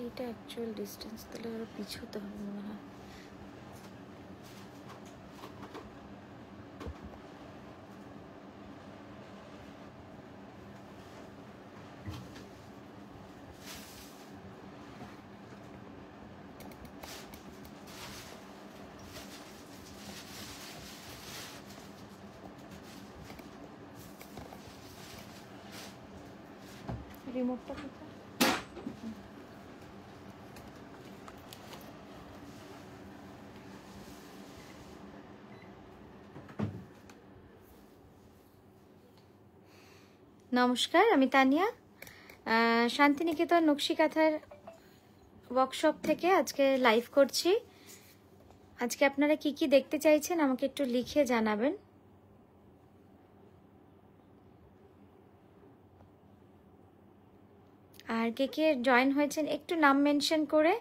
এইটা actual distance, তাহলে আরো পিছুতে হবে মনে হয়। রিমোটটা কোথায়? নমস্কার, আমি তানিয়া, শান্তিনিকেতন নকশিকাঁথার ওয়ার্কশপ থেকে আজকে লাইভ করছি। আজকে আপনারা কি কি দেখতে চাইছেন আমাকে একটু লিখে জানাবেন। আর কে কে জয়েন হয়েছেন একটু নাম মেনশন করে।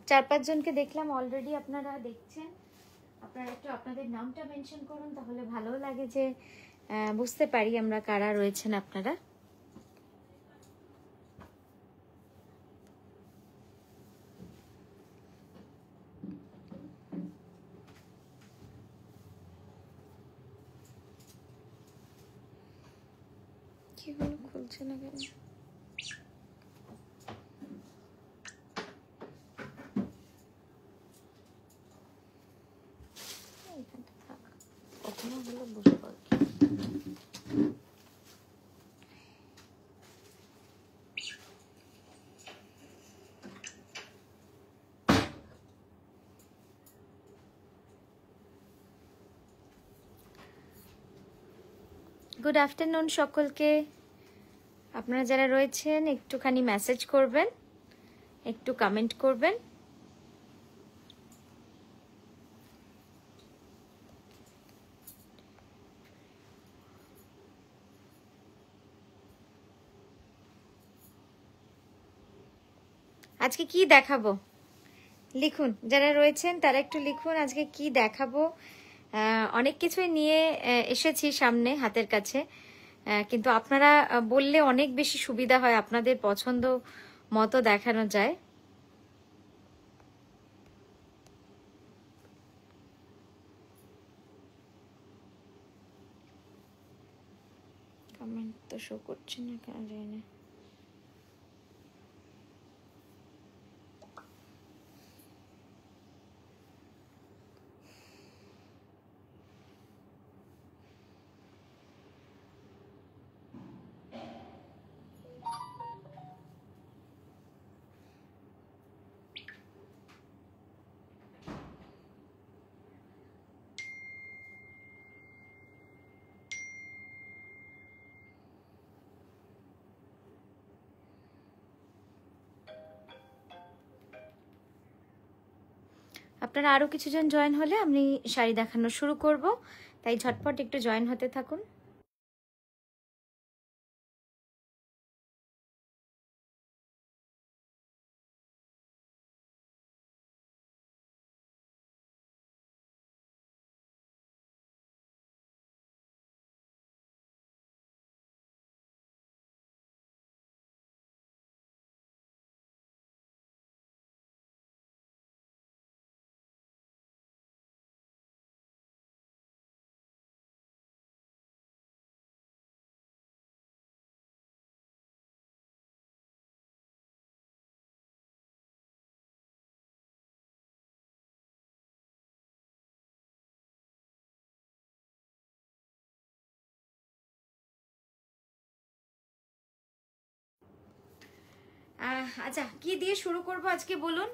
চার পাঁচজনকে দেখলাম অলরেডি, আপনারা দেখছেন। আপনারা একটু আপনাদের নামটা মেনশন করুন, তাহলে ভালো লাগে যে বুঝতে পারি আমরা কারা রয়েছেন আপনারা। কি হলো, খুলছে না কেন? কখনো হলো বুঝবো আর কি। গুড আফটারনুন সকলকে। আপনারা যারা রয়েছেন একটুখানি মেসেজ করবেন, একটু কমেন্ট করবেন। আজকে কি দেখাবো লিখুন, যারা রয়েছেন তারা একটু লিখুন আজকে কি দেখাবো। অনেক কিছুই নিয়ে এসেছি সামনে হাতের কাছে, কিন্তু আপনারা বললে অনেক বেশি সুবিধা হয়, আপনাদের পছন্দ মতো দেখানো যায়। কমেন্ট তো শো করছে না কেন জানি না। আপনারা আরো কিছুজন জয়েন হলে আমি শাড়ি দেখানো শুরু করব, তাই ঝটপট একটু জয়েন হতে থাকুন। আচ্ছা, কি দিয়ে শুরু করব আজকে বলুন।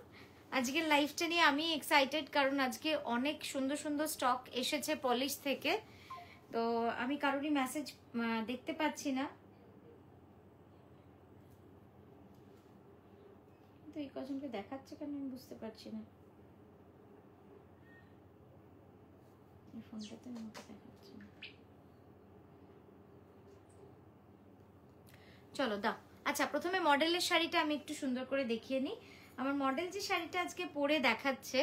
আজকের লাইভটা নিয়ে আমি এক্সাইটেড, কারণ আজকে অনেক সুন্দর সুন্দর স্টক এসেছে পলিশ থেকে। তো আমি কারোরই মেসেজ দেখতে পাচ্ছি না, কিন্তু এই কজনকে দেখাচ্ছে কেন আমি বুঝতে পারছি না। এই ফোনটাতে আমাকে দেখাচ্ছে না। চলো দাও। আচ্ছা, প্রথমে মডেলের শাড়িটা আমি একটু সুন্দর করে দেখিয়ে নিই। আমার মডেল যে শাড়িটা আজকে পরে দেখাচ্ছে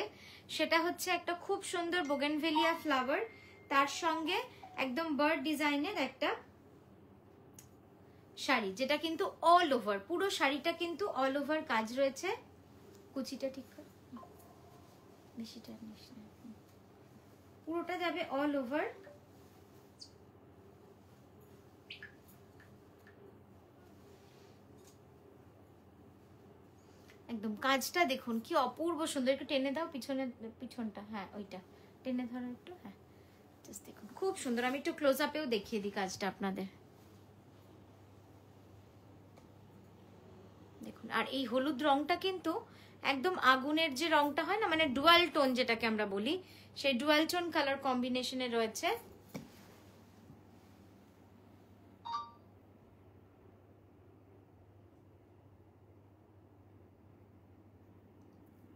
সেটা হচ্ছে একটা খুব সুন্দর বোগেনভেলিয়া ফ্লাওয়ার, তার সঙ্গে একদম বার্ড ডিজাইনের একটা শাড়ি, যেটা কিন্তু অল ওভার, পুরো শাড়িটা কিন্তু অল ওভার কাজ রয়েছে। কুচিটা ঠিক কর, বেশিটা নিস না, পুরোটা যাবে অল ওভার। একদম কাজটা দেখুন কি অপূর্ব সুন্দর। একটু টেনে দাও পিছনে, পিছনটা, হ্যাঁ ওইটা টেনে ধরো একটু, হ্যাঁ জাস্ট দেখুন খুব সুন্দর। আমি একটু ক্লোজ আপেও দেখিয়ে দিই কাজটা আপনাদের, দেখুন। আর এই হলুদ রংটা কিন্তু একদম আগুনের যে রংটা হয় না, মানে ডুয়াল টোন যেটাকে আমরা বলি, সেই ডুয়াল টোন কালার কম্বিনেশনে রয়েছে।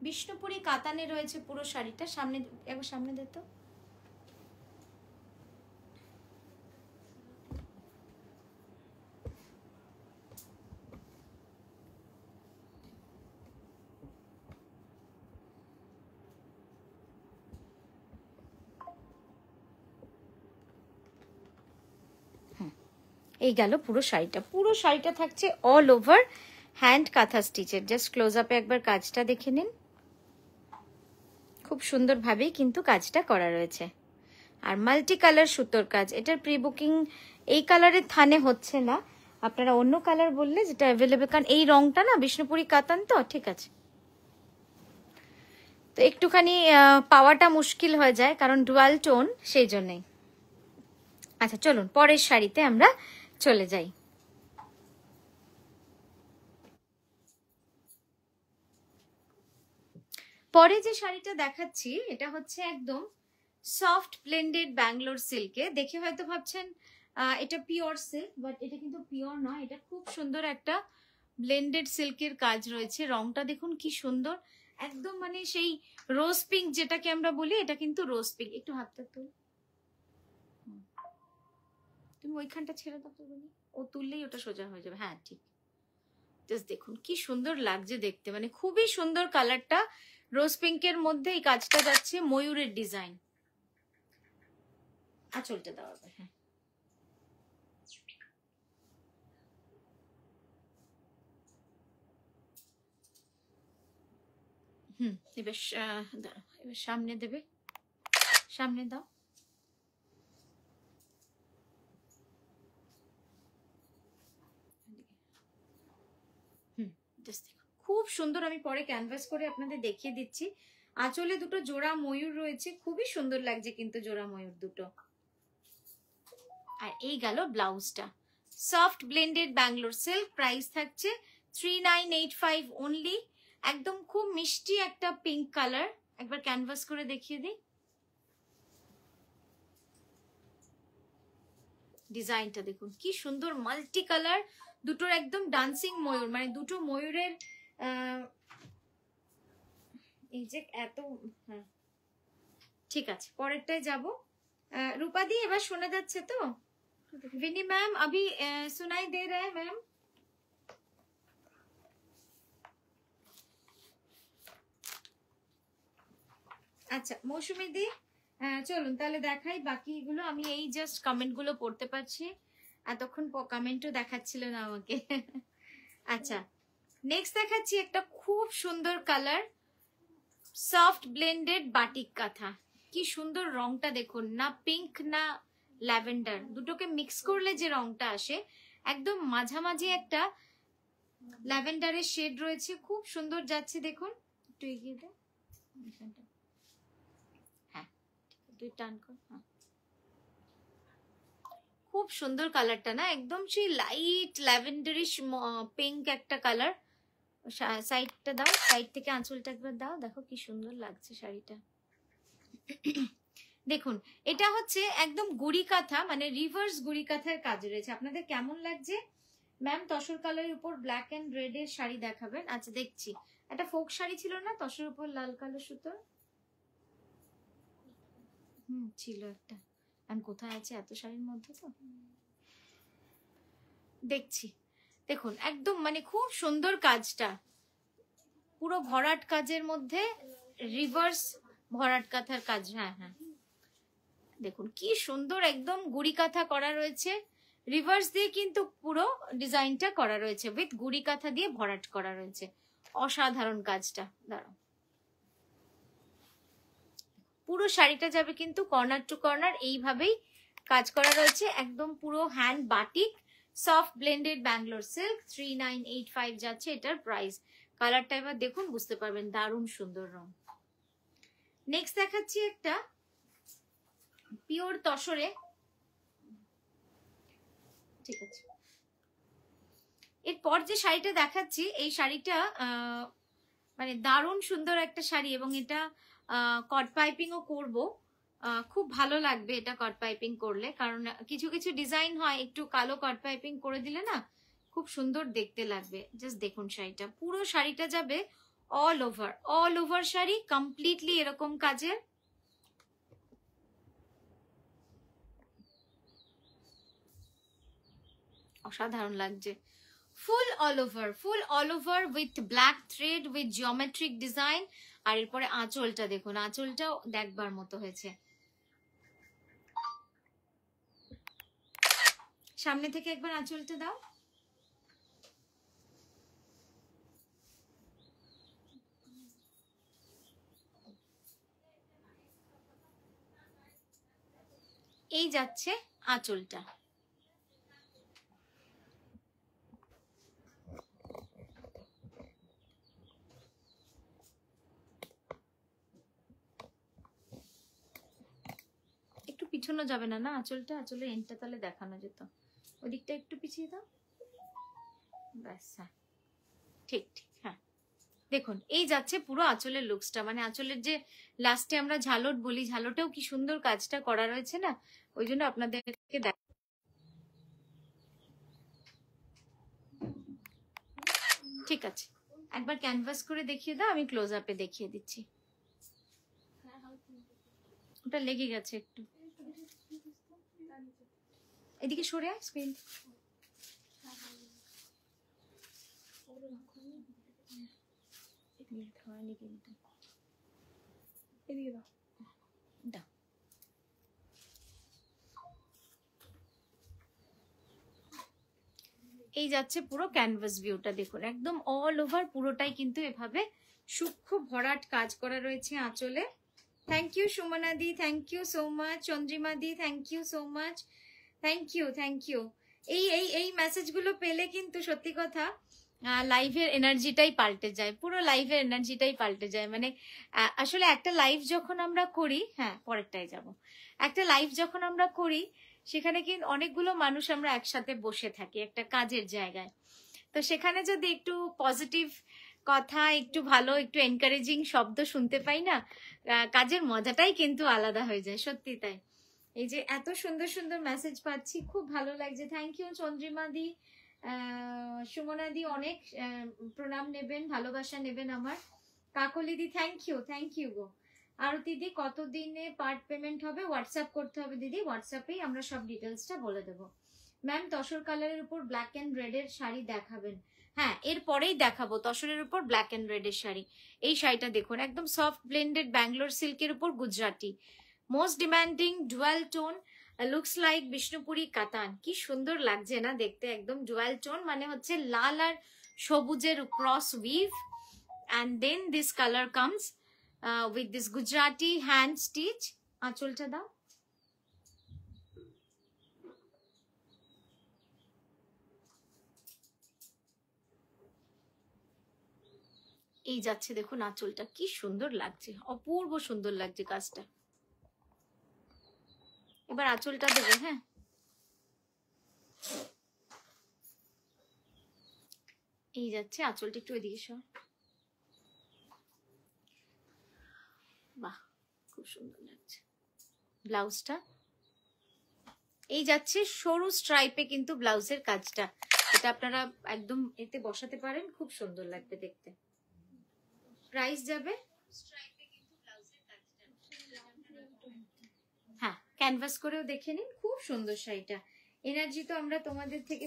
বিষ্ণুপুরি কাতানে রয়েছে পুরো শাড়িটা। সামনে একবার সামনে দে তো। এই গেল পুরো শাড়িটা। পুরো শাড়িটা থাকছে অল ওভার হ্যান্ড কাঁথা স্টিচের। জাস্ট ক্লোজ আপে একবার কাজটা দেখে নিন, খুব সুন্দরভাবেই কিন্তু কাজটা করা রয়েছে। আর মাল্টি কালার সুতোর কাজ। এটার প্রি বুকিং এই কালারের থানে হচ্ছে না, আপনারা অন্য কালার বললে যেটা অ্যাভেলেবেল, কারণ এই রংটা না বিষ্ণুপুরি কাতান তো, ঠিক আছে, তো একটুখানি পাওয়াটা মুশকিল হয়ে যায় কারণ ডুয়াল টোন, সেই জন্যই। আচ্ছা চলুন পরের শাড়িতে আমরা চলে যাই। পরে যে শাড়িটা দেখাচ্ছি এটা হচ্ছে একদম সফট ব্লেন্ডেড ব্যাঙ্গালোর সিল্কে। দেখে হয়তো ভাবছেন এটা পিওর সিল্ক, বাট এটা কিন্তু পিওর নয়। এটা খুব সুন্দর একটা ব্লেন্ডেড সিল্কের কাজ রয়েছে। রংটা দেখুন কি সুন্দর, একদম মানে সেই রোজ পিঙ্ক যেটাকে আমরা বলি, এটা কিন্তু রোজ পিঙ্ক। একটু হাতটা তুল, তুমি ওইখানটা ছেড়ে দাও তো, ও তুললেই ওটা সোজা হয়ে যাবে। হ্যাঁ ঠিক, জাস্ট দেখুন কি সুন্দর লাগছে দেখতে, মানে খুবই সুন্দর কালারটা। রোজ পিঙ্কের মধ্যে এই কাজটা যাচ্ছে, ময়ূরের ডিজাইন। আঁচলটা দেওয়া হবে, হ্যাঁ এবার এবার সামনে দেবে, সামনে দাও। খুব সুন্দর। আমি পরে ক্যানভাস করে আপনাদের দেখিয়ে দিচ্ছি। আঁচলে দুটো জোড়া ময়ূর রয়েছে, খুবই সুন্দর লাগছে কিন্তু জোড়া ময়ূর দুটো। আর এই গেল ব্লাউজটা, soft blended Bangalore silk. Price থাকছে 3985 অনলি। একদম খুব মিষ্টি একটা পিঙ্ক কালার। একবার ক্যানভাস করে দেখিয়ে দিই। ডিজাইনটা দেখুন কি সুন্দর, মাল্টি কালার, দুটোর একদম ডান্সিং ময়ূর, মানে দুটো ময়ূরের এই যে এত, হ্যাঁ ঠিক আছে পরেরটায় যাব। রূপাদি এবার শোনা যাচ্ছে তো? विनी मैम अभी सुनाई दे रहा है मैम? আচ্ছা মৌসুমী দি চলুন তাহলে দেখাই বাকিগুলো। আমি এই জাস্ট কমেন্ট গুলো পড়তে পারছি, এতক্ষণ কমেন্টও দেখাচ্ছিল না আমাকে। আচ্ছা নেক্সট দেখাচ্ছি একটা খুব সুন্দর কালার, সফট ব্লেন্ডেড বাটিক কাঁথা। কি সুন্দর রংটা দেখুন, না পিঙ্ক না ল্যাভেন্ডার, দুটোকে মিক্স করলে যে রংটা আসে, একদম মাঝামাঝি একটা ল্যাভেন্ডারের শেড রয়েছে, খুব সুন্দর যাচ্ছে দেখুন। একটু এগিয়ে দাও, হ্যাঁ তুই টান কর। হ্যাঁ খুব সুন্দর কালারটা না, একদম সেই লাইট ল্যাভেন্ডারিশ পিঙ্ক একটা কালার। সাইডটা দাও, সাইড থেকে আঁচলটা একবার দাও, দেখো কি সুন্দর লাগছে শাড়িটা। দেখুন এটা হচ্ছে একদম গুড়ি কাঁথা, মানে রিভার্স গুড়ি কাঁথার কাজ রয়েছে। আপনাদের কেমন লাগছে ম্যাম? তসর কালারের উপর ব্ল্যাক এন্ড রেড এর শাড়ি দেখাবেন। আচ্ছা দেখছি, একটা ফোক শাড়ি ছিল না তসর উপর লাল কালো সুতো? ছিল একটা, আমি কোথায় আছে এত শাড়ির মধ্যে তো দেখছি। দেখুন একদম মানে খুব সুন্দর কাজটা, পুরো ভরাট কাজের মধ্যে রিভার্স ভরাট কাঁথার কাজ। হ্যাঁ হ্যাঁ দেখুন কি সুন্দর একদম গুড়ি কাঁথা করা রয়েছে, রিভার্স দিয়ে কিন্তু পুরো ডিজাইনটা করা রয়েছে, উইথ গুড়ি কাঁথা দিয়ে ভরাট করা রয়েছে। অসাধারণ কাজটা। দাঁড়াও, পুরো শাড়িটা যাবে কিন্তু কর্নার টু কর্নার এইভাবেই কাজ করা রয়েছে, একদম পুরো hand batik soft blended Bangalore silk. 3985 যাচ্ছে এটার প্রাইস। কালারটা এবার দেখুন, বুঝতে পারবেন দারুণ সুন্দর রং। নেক্সট দেখাচ্ছি একটা পিওর তসরে, ঠিক আছে। এরপর যে শাড়িটা দেখাচ্ছি এই শাড়িটা মানে দারুণ সুন্দর একটা শাড়ি, এবং এটা কট পাইপিংও করব, খুব ভালো লাগবে এটা কট পাইপিং করলে, কারণ কিছু কিছু ডিজাইন হয় একটু কালো কট পাইপিং করে দিলে না খুব সুন্দর দেখতে লাগবে। জাস্ট দেখুন শাড়িটা, পুরো শাড়িটা যাবে অল ওভার শাড়ি কমপ্লিটলি এরকম কাজের। অসাধারণ লাগছে। Full all over with black thread with geometric design. আর এরপরে আঁচলটা দেখুন, আঁচলটাও দেখবার মতো হয়েছে। সামনে থেকে একবার আঁচলটা দাও। এই যাচ্ছে আঁচলটা। একটু পিছনো যাবে না না আঁচলটা, আঁচলের এন্ডটা তাহলে দেখানো যেত, ওদিকটা একটু পিছিয়ে দাও, ব্যাস। হ্যাঁ ঠিক ঠিক, হ্যাঁ দেখুন এই যাচ্ছে পুরো আঁচলের লুকসটা, মানে আঁচলের যে লাস্টে আমরা ঝালট বলি, ঝালটেও কি সুন্দর কাজটা করা রয়েছে না, ওই জন্য আপনাদেরকে দেখ। ঠিক আছে, একবার ক্যানভাস করে দেখিয়ে দাও, আমি ক্লোজ আপে দেখিয়ে দিচ্ছি। ওটা লেগে গেছে একটু, এদিকে সরে আয় স্ক্রিন। এই যাচ্ছে পুরো ক্যানভাস ভিউটা, দেখুন একদম অল ওভার পুরোটাই কিন্তু এভাবে সূক্ষ্ম ভরাট কাজ করা রয়েছে আঁচলে। Thank you Sumana di, thank you so much. Chandrima di, thank you so much, thank you. এই এই এই মেসেজগুলো পেলে কিন্তু সত্যি কথা লাইভের এনার্জিটাই পাল্টে যায়, পুরো লাইভের এনার্জিটাই পাল্টে যায়। মানে আসলে একটা লাইভ যখন আমরা করি, হ্যাঁ পরেরটাই যাব, একটা লাইভ যখন আমরা করি সেখানে কিন্তু অনেকগুলো মানুষ আমরা একসাথে বসে থাকি একটা কাজের জায়গায়, তো সেখানে যদি একটু পজিটিভ কথা, একটু ভালো, একটু এনকারেজিং শব্দ শুনতে পাই না, কাজের মজাটাই কিন্তু আলাদা হয়ে যায়, সত্যি তাই। এই যে এত সুন্দর সুন্দর মেসেজ পাচ্ছি, খুব ভালো লাগছে। থ্যাংক ইউ চন্দ্রিমা দি, সুমনা দি, অনেক প্রণাম নেবেন, ভালোবাসা নেবেন আমার। কাকলি দি থ্যাংক ইউ গো। আরতি দি, কতদিনে পার্ট পেমেন্ট হবে? হোয়াটসঅ্যাপ করতে হবে দিদি, হোয়াটসঅ্যাপেই আমরা সব ডিটেলসটা বলে দেবো। ম্যাম তসর কালারের উপর ব্ল্যাক এন্ড রেড এর শাড়ি দেখাবেন? হ্যাঁ এরপরেই দেখাবো তসরের উপর ব্ল্যাক এন্ড রেড এর শাড়ি। এই শাড়িটা দেখুন একদম সফট ব্লেন্ডেড ব্যাঙ্গালোর সিল্কের উপর Gujarati, most demanding dual tone, looks like Bishnupuri কাতান। কি সুন্দর লাগছে না দেখতে, একদম ডুয়াল টোন, মানে হচ্ছে লাল আর সবুজের cross we've, and then this color comes with this Gujarati hand stitch. আঁচলটা দাও। এই যাচ্ছে দেখুন আঁচলটা, কি সুন্দর লাগছে, অপূর্ব সুন্দর লাগছে কাজটা। এবার আঁচলটা দেবে। হ্যাঁ এই যাচ্ছে আঁচলটা, একটু ওইদিকে সর। বাহ খুব সুন্দর লাগছে। ব্লাউজটা এই যাচ্ছে সরু স্ট্রাইপে কিন্তু ব্লাউজের কাজটা, এটা আপনারা একদম এতে বসাতে পারেন, খুব সুন্দর লাগবে দেখতে। প্রাইস যাবে, হ্যাঁ ক্যানভাস করেও দেখে নিন, খুব সুন্দর শাড়িটা। এনার্জি তো আমরা তোমাদের থেকে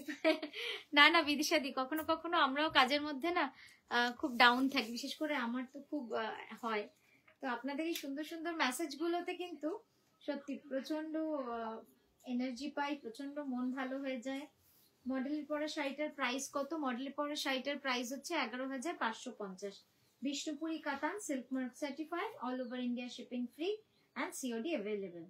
না না বিদিশাদি, কখনো কখনো আমরাও কাজের মধ্যে না খুব ডাউন থাকি, বিশেষ করে আমার তো খুব হয়, তো আপনাদের এই সুন্দর সুন্দর মেসেজ গুলোতে কিন্তু সত্যি প্রচন্ড এনার্জি পাই, প্রচন্ড মন ভালো হয়ে যায়। মডেলের পরে শাড়িটার প্রাইস কত? মডেলের পরে শাড়িটার প্রাইস হচ্ছে 11,550। Bishnupuri katan, silk mark certified, all over India shipping free and COD available.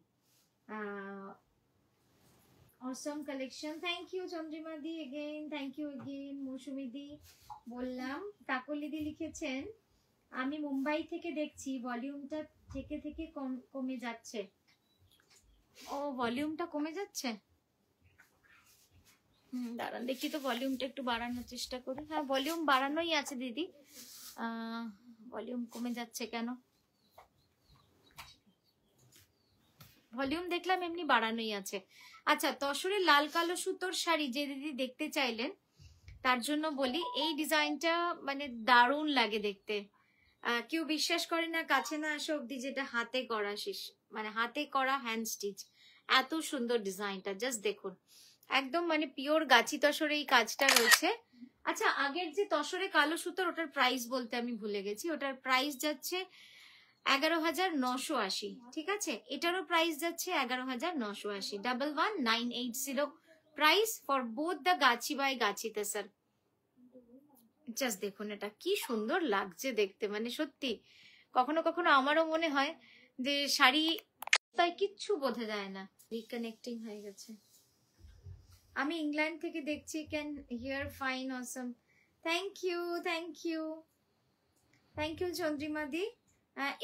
Awesome collection. Thank you Chandrima di, again thank you again. Mousumi di বললাম। কাকলি দি লিখেছেন আমি মুম্বাই থেকে দেখছি, ভলিউমটা থেকে থেকে কমে যাচ্ছে। ও ভলিউমটা কমে যাচ্ছে, দাঁড়ান দেখি তো, ভলিউমটা একটু বাড়ানোর চেষ্টা করি। হ্যাঁ ভলিউম বাড়ানোই আছে দিদি, ভলিউম কমে যাচ্ছে কেন? ভলিউম দেখলাম এমনি বাড়ানোই আছে। আচ্ছা, তসরের লাল কালো সুতোর শাড়ি যে দিদি দেখতে চাইলেন তার জন্য বলি, এই ডিজাইনটা মানে দারুণ লাগে দেখতে। কেউ বিশ্বাস করে না কাছে না আসা অব্দি, যেটা হাতে করা মানে হাতে করা হ্যান্ড স্টিচ। এত সুন্দর ডিজাইনটা, জাস্ট দেখুন, একদম মানে পিওর গাছি তসরে এই কাজটা রয়েছে। আচ্ছা, আগের যে তসরে কালো সুতোর, ওটার প্রাইস বলতে আমি ভুলে গেছি। ওটার প্রাইস যাচ্ছে 11,980, ঠিক আছে? এটারও প্রাইস যাচ্ছে 11,980, 11,980 price for both the Gachhi by Gachhi tussar. Just দেখুন এটা কি সুন্দর লাগছে দেখতে, মানে সত্যি কখনো কখনো আমারও মনে হয় যে শাড়ি তাই কিচ্ছু বোঝা যায় না। রিকানেক্টিং হয়ে গেছে। আমি ইংল্যান্ড থেকে দেখছি, can hear fine, awesome. Thank you, thank you, thank you Chandrima di.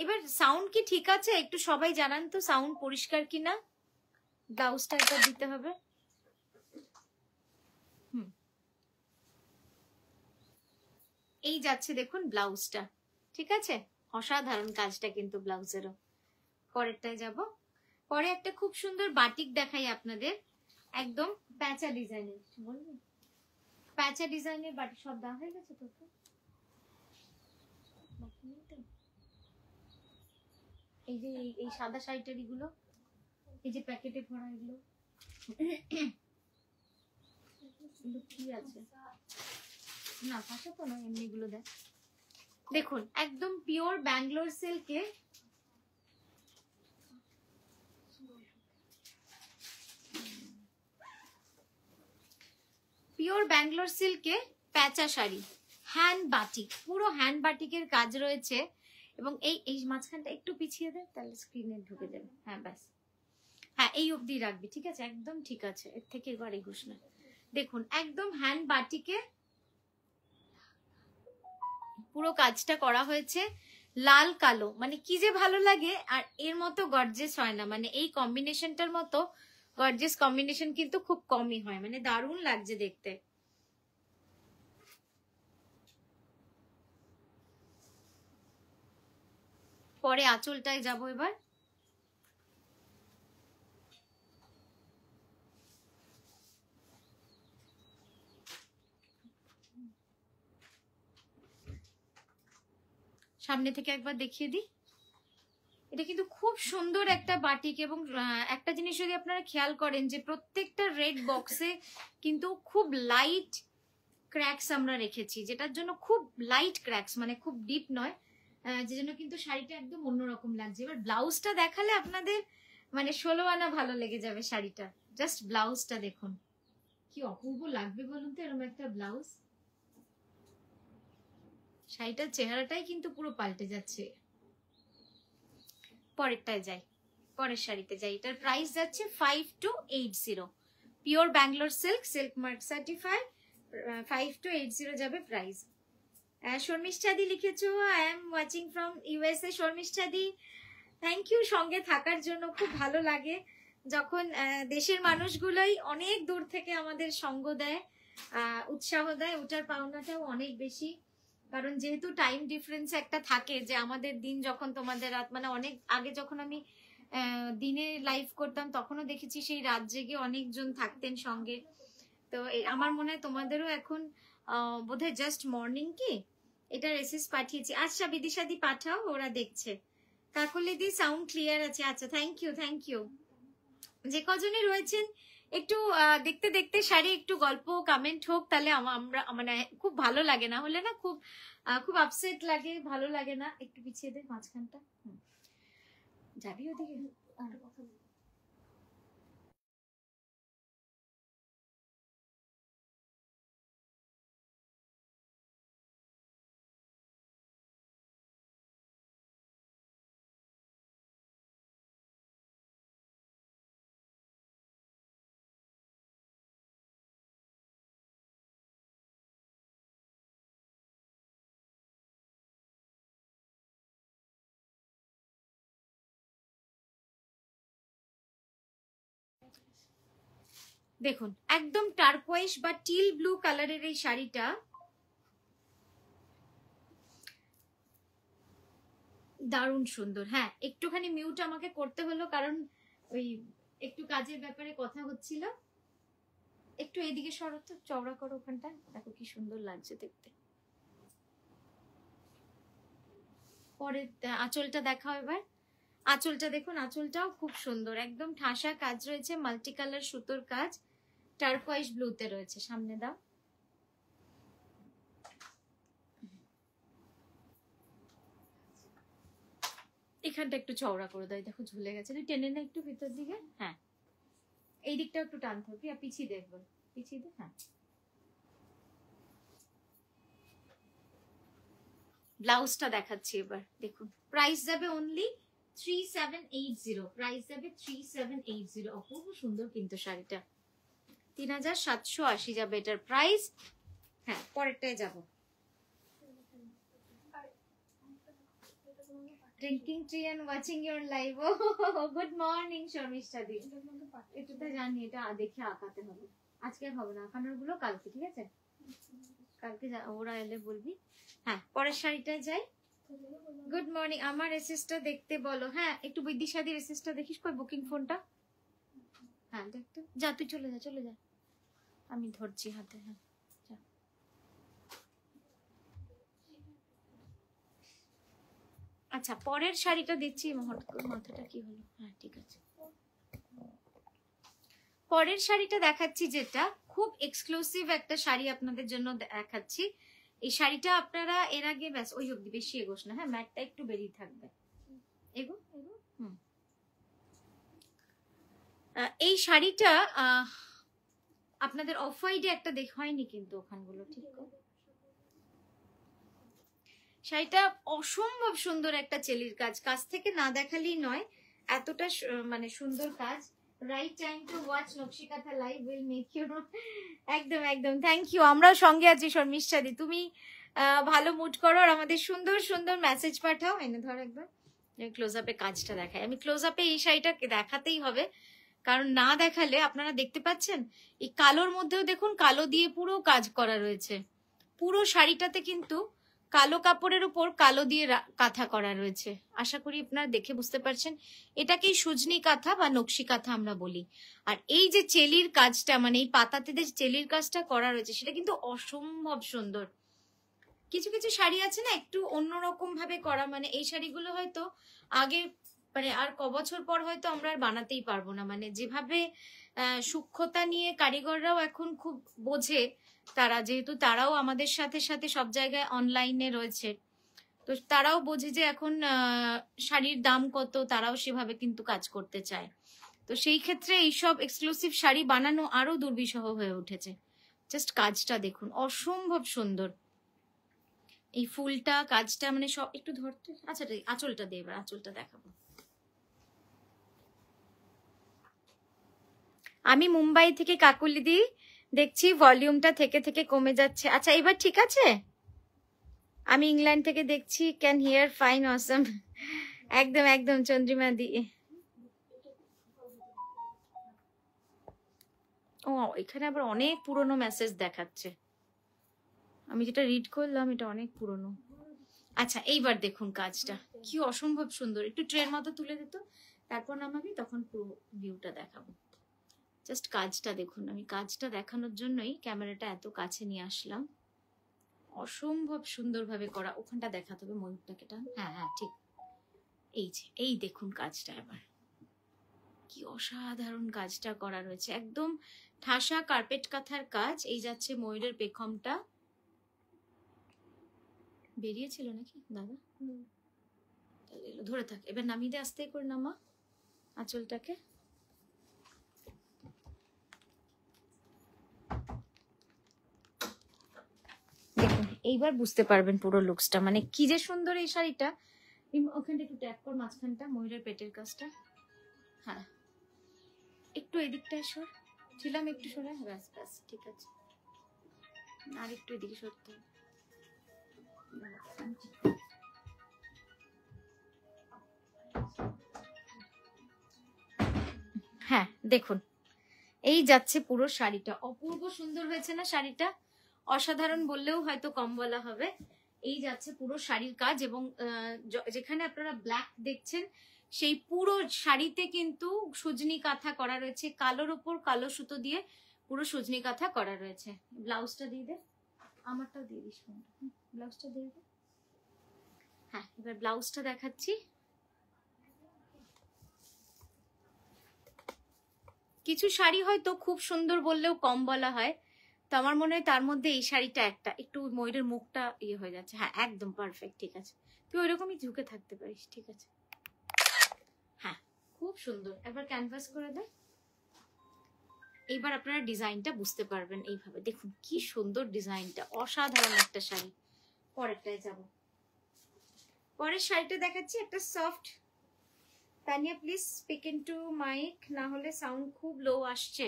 এবার সাউন্ড কি ঠিক আছে? একটু সবাই জানান তো সাউন্ড পরিষ্কার কিনা। ব্লাউজটা একবার দিতে হবে। এই যাচ্ছে দেখুন ব্লাউজটা, ঠিক আছে? অসাধারণ কাজটা কিন্তু ব্লাউজেরও। পরেরটায় যাব। পরে একটা খুব সুন্দর বাটিক দেখাই আপনাদের, একদম প্যাঁচা ডিজাইনের। বলবো প্যাঁচা ডিজাইনের বাটিক সব দেওয়া হয়ে গেছে তো? এই যে এই সাদা শাড়িটার এগুলো, এই যে প্যাকেটে ভরা এগুলো কি আছে না, পাশে তো নয়, এমনি গুলো দেখ। দেখুন একদম পিওর ব্যাঙ্গালোর সিল্কে, পিওর ব্যাঙ্গালোর সিল্কে প্যাঁচা শাড়ি, হ্যান্ড বাটিক, পুরো হ্যান্ড বাটিকের কাজ রয়েছে। এবং এই মাঝখানটা একটু পিছিয়ে দে, তাহলে স্ক্রিনে ঢুকে যাবে। হ্যাঁ ব্যাস, হ্যাঁ এই অবধি রাখবি, ঠিক আছে? একদম ঠিক আছে, এর থেকে এবার এগুস না। দেখুন একদম হ্যান্ড বাটিকে পুরো কাজটা করা হয়েছে, লাল কালো, মানে কি যে ভালো লাগে। আর এর মতো গর্জেস হয় না, মানে এই কম্বিনেশনটার মতো গর্জেস কম্বিনেশন কিন্তু খুব কমই হয়, মানে দারুণ লাগছে দেখতে। পরে আঁচলটায় যাব এবার। সামনে থেকে একবার দেখিয়ে দিই। এটা কিন্তু খুব সুন্দর একটা বাটিক। এবং একটা জিনিস যদি আপনারা খেয়াল করেন যে প্রত্যেকটা রেড বক্সে কিন্তু খুব লাইট ক্র্যাকস আমরা রেখেছি, যেটার জন্য খুব লাইট ক্র্যাকস, মানে খুব ডিপ নয়, যে জন্য কিন্তু শাড়িটা একদম অন্যরকম লাগছে। এবার ব্লাউজটা দেখালে আপনাদের মানে 16 আনা ভালো লেগে যাবে শাড়িটা। জাস্ট ব্লাউজটা দেখুন কি অপূর্ব লাগবে বলুন তো, এরকম একটা ব্লাউজ। শাড়িটার চেহারাটাই কিন্তু পুরো পাল্টে যাচ্ছে। পরেরটায় যাই, পরের শাড়িতে যাই। এটার প্রাইস যাচ্ছে 5280, pure Bangalore silk, silk mark certified, 5280 যাবে প্রাইস। শর্মিষ্ঠাদি লিখেছো, I am watching from USA. শর্মিষ্ঠাদি থ্যাংক ইউ সঙ্গে থাকার জন্য। খুব ভালো লাগে যখন দেশের মানুষগুলোই অনেক দূর থেকে আমাদের সঙ্গ দেয়, উৎসাহ দেয়। ওটার পাওনাটাও অনেক বেশি, কারণ যেহেতু টাইম ডিফারেন্স একটা থাকে, যে আমাদের দিন যখন তোমাদের রাত, মানে অনেক আগে যখন আমি দিনে লাইভ করতাম তখনও দেখেছি সেই রাত জেগে অনেকজন থাকতেন সঙ্গে। তো আমার মনে হয় তোমাদেরও এখন বোধহয় জাস্ট মর্নিং কি এটার এসএস পাঠিয়েছি। আচ্ছা বিদিশাদি পাঠাও, ওরা দেখছে। কাকলিদি সাউন্ড ক্লিয়ার আছে, আচ্ছা থ্যাংক ইউ, থ্যাংক ইউ। যে কজনই রয়েছেন একটু দেখতে দেখতে শাড়ি একটু গল্প কমেন্ট হোক, তাহলে আমরা মানে খুব ভালো লাগে, না হলে না খুব খুব আপসেট লাগে, ভালো লাগে না। একটু পিছিয়ে দে মাঝখানটা, যাবি ওদিকে। দেখুন একদম টার্কোয়াইজ বা টিল ব্লু কালারের এই শাড়িটা দারুণ সুন্দর। হ্যাঁ একটুখানি মিউট আমাকে করতে হলো কারণ ওই একটু কাজের ব্যাপারে কথা হচ্ছিল। একটু এদিকে সরো তো, চওড়া করো ওখানটা, দেখো কি সুন্দর লাগছে দেখতে। পরে আঁচলটা দেখাও এবার। আঁচলটা দেখুন, আঁচলটাও খুব সুন্দর, একদম ঠাসা কাজ রয়েছে, মাল্টি কালার সুতোর কাজ, টার্কোয়াইজ ব্লুতে রয়েছে। সামনে দাও। এখানটা একটু চওড়া করে দাও, দেখো ঝুলে গেছে, টেনে না একটু ভিতর দিকে। হ্যাঁ এই দিকটা একটু টানতে হবে, পিছিয়ে দেখবো, পিছিয়ে দে। হ্যাঁ ব্লাউজটা দেখাচ্ছি এবার, দেখুন প্রাইস যাবে অনলি 3780, প্রাইস যাবে 3780। অপূর্ব সুন্দর কিন্তু শাড়িটা, 3780 যাবে এটার প্রাইস। হ্যাঁ পরেরটায় যাব। Drinking tea and watching your live. Oh, good morning Sharmistha দি। একটু তো জানি এটা দেখে আঁকাতে হবে, আজকে হবে না, আঁকানোর গুলো কালকে, ঠিক আছে? কালকে ওরা এলে বলবি। হ্যাঁ পরের শাড়িটায় যাই। গুড মর্নিং, আমার এসএসটা দেখতে বলো। হ্যাঁ একটু বিদ্যিশাদির এসএসটা দেখিস, কই বুকিং ফোনটা। হ্যাঁ দেখতে যা, তুই চলে যা, চলে যা, আমি ধরছি হাতে। হ্যাঁ আচ্ছা পরের শাড়িটা দিচ্ছি। মাথাটা কি হলো? হ্যাঁ ঠিক আছে, পরের শাড়িটা দেখাচ্ছি, যেটা খুব এক্সক্লুসিভ একটা শাড়ি আপনাদের জন্য দেখাচ্ছি। এই শাড়িটা আপনারা এর আগে, ব্যাস ওই অব্দি, বেশি এগোস না। হ্যাঁ ম্যাটটা একটু বেরিয়ে থাকবে, এগো এগো। এই শাড়িটা আপনাদের অফ হোয়াইটে একটা হয়নি কিন্তু ওখানগুলো, ঠিক আছে? শাড়িটা অসম্ভব সুন্দর একটা চেলির কাজ, কাছ থেকে না দেখালেই নয়, এতটা মানে সুন্দর কাজ। Right time to watch Nakshikantha live will make you. একদম একদম, থ্যাংক ইউ। আমরাও সঙ্গে আছি শর্মিষ্ঠা দি, তুমি ভালো মুড করো আর আমাদের সুন্দর সুন্দর মেসেজ পাঠাও। এনে ধর একবার, ক্লোজ আপে কাজটা দেখাই। আমি ক্লোজ আপে এই শাড়িটা দেখাতেই হবে, কারণ না দেখালে, আপনারা দেখতে পাচ্ছেন এই কালোর মধ্যেও দেখুন কালো দিয়ে পুরো কাজ করা রয়েছে, পুরো শাড়িটাতে কিন্তু কালো কাপড়ের উপর কালো দিয়ে কাঁথা করা রয়েছে। আশা করি আপনারা দেখে বুঝতে পারছেন, এটাকেই সুজনি কাঁথা বা নকশি কাঁথা আমরা বলি। আর এই যে চেলির কাজটা, মানে এই পাতাতে যে চেলির কাজটা করা রয়েছে, সেটা কিন্তু অসম্ভব সুন্দর। কিছু কিছু শাড়ি আছে না একটু অন্যরকম ভাবে করা, মানে এই শাড়িগুলো হয়তো আগে, মানে আর কবছর পর হয়তো আমরা আর বানাতেই পারবো না। মানে যেভাবে সূক্ষ্মতা নিয়ে কারিগররাও এখন খুব বোঝে, তারা যেহেতু তারাও আমাদের সাথে সাথে সব জায়গায় অনলাইনে রয়েছে, তো তারাও বোঝে যে এখন শাড়ির দাম কত, তারাও সেভাবে কিন্তু কাজ করতে চায়। তো সেই ক্ষেত্রে এইসব এক্সক্লুসিভ শাড়ি বানানো আরো দুর্বিষহ হয়ে উঠেছে। জাস্ট কাজটা দেখুন, অসম্ভব সুন্দর। এই ফুলটা, কাজটা, মানে সব একটু ধরতে। আচ্ছা আঁচলটা দিয়ে, এবার আঁচলটা দেখাবো। আমি মুম্বাই থেকে কাকুলি দি দেখছি, ভলিউমটা থেকে থেকে কমে যাচ্ছে। আচ্ছা এবার ঠিক আছে? আমি ইংল্যান্ড থেকে দেখছি, ক্যান হিয়ার ফাইন, অসম। একদম একদম চন্দ্রিমা দি। ও এখানে আবার অনেক পুরনো মেসেজ দেখাচ্ছে, আমি যেটা রিড করলাম এটা অনেক পুরনো। আচ্ছা এইবার দেখুন কাজটা কি অসম্ভব সুন্দর। একটু ট্রের মতো তুলে দিত, তারপর নামাবি, তখন পুরো ভিউটা দেখাবো। জাস্ট কাজটা দেখুন, আমি কাজটা দেখানোর জন্যই ক্যামেরাটা এত কাছে নিয়ে আসলাম। অসম্ভব সুন্দরভাবে করা। ওখানটা দেখাতে হবে, ময়ূরটাকে টান। হ্যাঁ হ্যাঁ ঠিক, এই যে এই দেখুন কাজটা এবার, কি অসাধারণ কাজটা করা রয়েছে, একদম ঠাসা কার্পেট কাঁথার কাজ। এই যাচ্ছে ময়ূরের পেখমটা, বেরিয়েছিল নাকি দাদা? ধরে থাক, এবার নামিয়ে দে, আস্তে করে নামা আঁচলটাকে। দেখুন এইবার বুঝতে পারবেন পুরো লুকসটা, মানে কি যে সুন্দর এই শাড়িটা। ওখানটা একটু ট্যাপ কর, মাঝখানটা ময়ূরের পেটের কাজটা। হ্যাঁ একটু এদিকটা সর, ছিলাম একটু সরে, ব্যাস ব্যাস ঠিক আছে, আর একটু এদিকে সরতে। হ্যাঁ দেখুন এই যাচ্ছে পুরো শাড়িটা, অপূর্ব সুন্দর হয়েছে না শাড়িটা, অসাধারণ বললেও হয়তো কম বলা হবে। এই যাচ্ছে পুরো শাড়ির কাজ, এবং যেখানে আপনারা ব্ল্যাক দেখছেন সেই পুরো শাড়িতে কিন্তু সুজনি কাঁথা করা রয়েছে, কালোর ওপর কালো সুতো দিয়ে পুরো সুজনি কাঁথা করা রয়েছে। ব্লাউজটা দিয়ে দে, আমারটাও দিয়ে দিস, ব্লাউজটা দিয়ে দে। হ্যাঁ, এবার ব্লাউজটা দেখাচ্ছি। কিছু শাড়ি হয়তো খুব সুন্দর বললেও কম বলা হয়, তো আমার মনে হয় তার মধ্যে এই শাড়িটা একটা, একটু ময়ূরের মুখটা ইয়ে হয়ে যাচ্ছে। হ্যাঁ একদম পারফেক্ট, ঠিক আছে, তুই ওইরকমই ঝুঁকে থাকতে পারিস, ঠিক আছে। হ্যাঁ খুব সুন্দর, একবার ক্যানভাস করে দে। এইবার আপনারা ডিজাইনটা বুঝতে পারবেন। এইভাবে দেখুন কি সুন্দর ডিজাইনটা, অসাধারণ একটা শাড়ি। পরেরটায় যাব, পরের শাড়িটা দেখাচ্ছি, একটা soft. Tania please speak into mic, না হলে সাউন্ড খুব লো আসছে।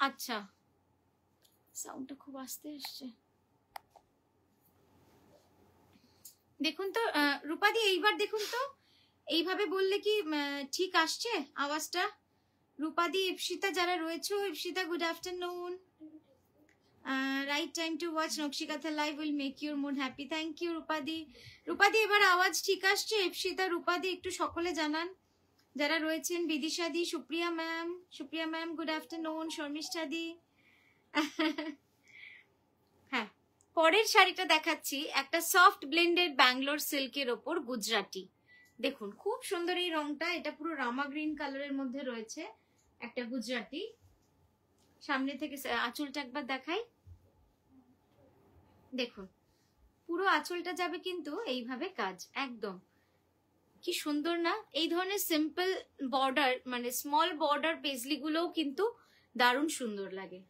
আচ্ছা, সাউন্ডটা খুব আস্তে আসছে। দেখুন তো রূপাদি, এইবার দেখুন তো, এইভাবে বললে কি ঠিক আসছে আওয়াজটা? রূপাদি, ইপসিতা যারা রয়েছে, Ipsita good afternoon. Right time to watch Nakshikatha live will make your mood happy. Thank you রূপাদি। রূপাদি এবার আওয়াজ ঠিক আসছে? ইপসিতা, রূপাদি একটু সকলে জানান যারা রয়েছেন। বিদিশাদি, সুপ্রিয়া ম্যাম গুড আফটারনুন। শর্মিষ্ঠাদি। হ্যাঁ, পরের শাড়িটা দেখাচ্ছি, একটা সফট ব্লেন্ডেড ব্যাঙ্গালোর সিল্কের ওপর গুজরাটি। দেখুন খুব সুন্দর এই রংটা, এটা পুরো রামা গ্রিন কালারের মধ্যে রয়েছে, একটা গুজরাটি। সামনে থেকে আঁচলটা একবার দেখাই, দেখুন পুরো আঁচলটা যাবে কিন্তু এইভাবে কাজ, একদম কি সুন্দর না? এই ধরনের সিম্পল বর্ডার, মানে স্মল বর্ডার পেজলি গুলোও কিন্তু দারুণ সুন্দর লাগে।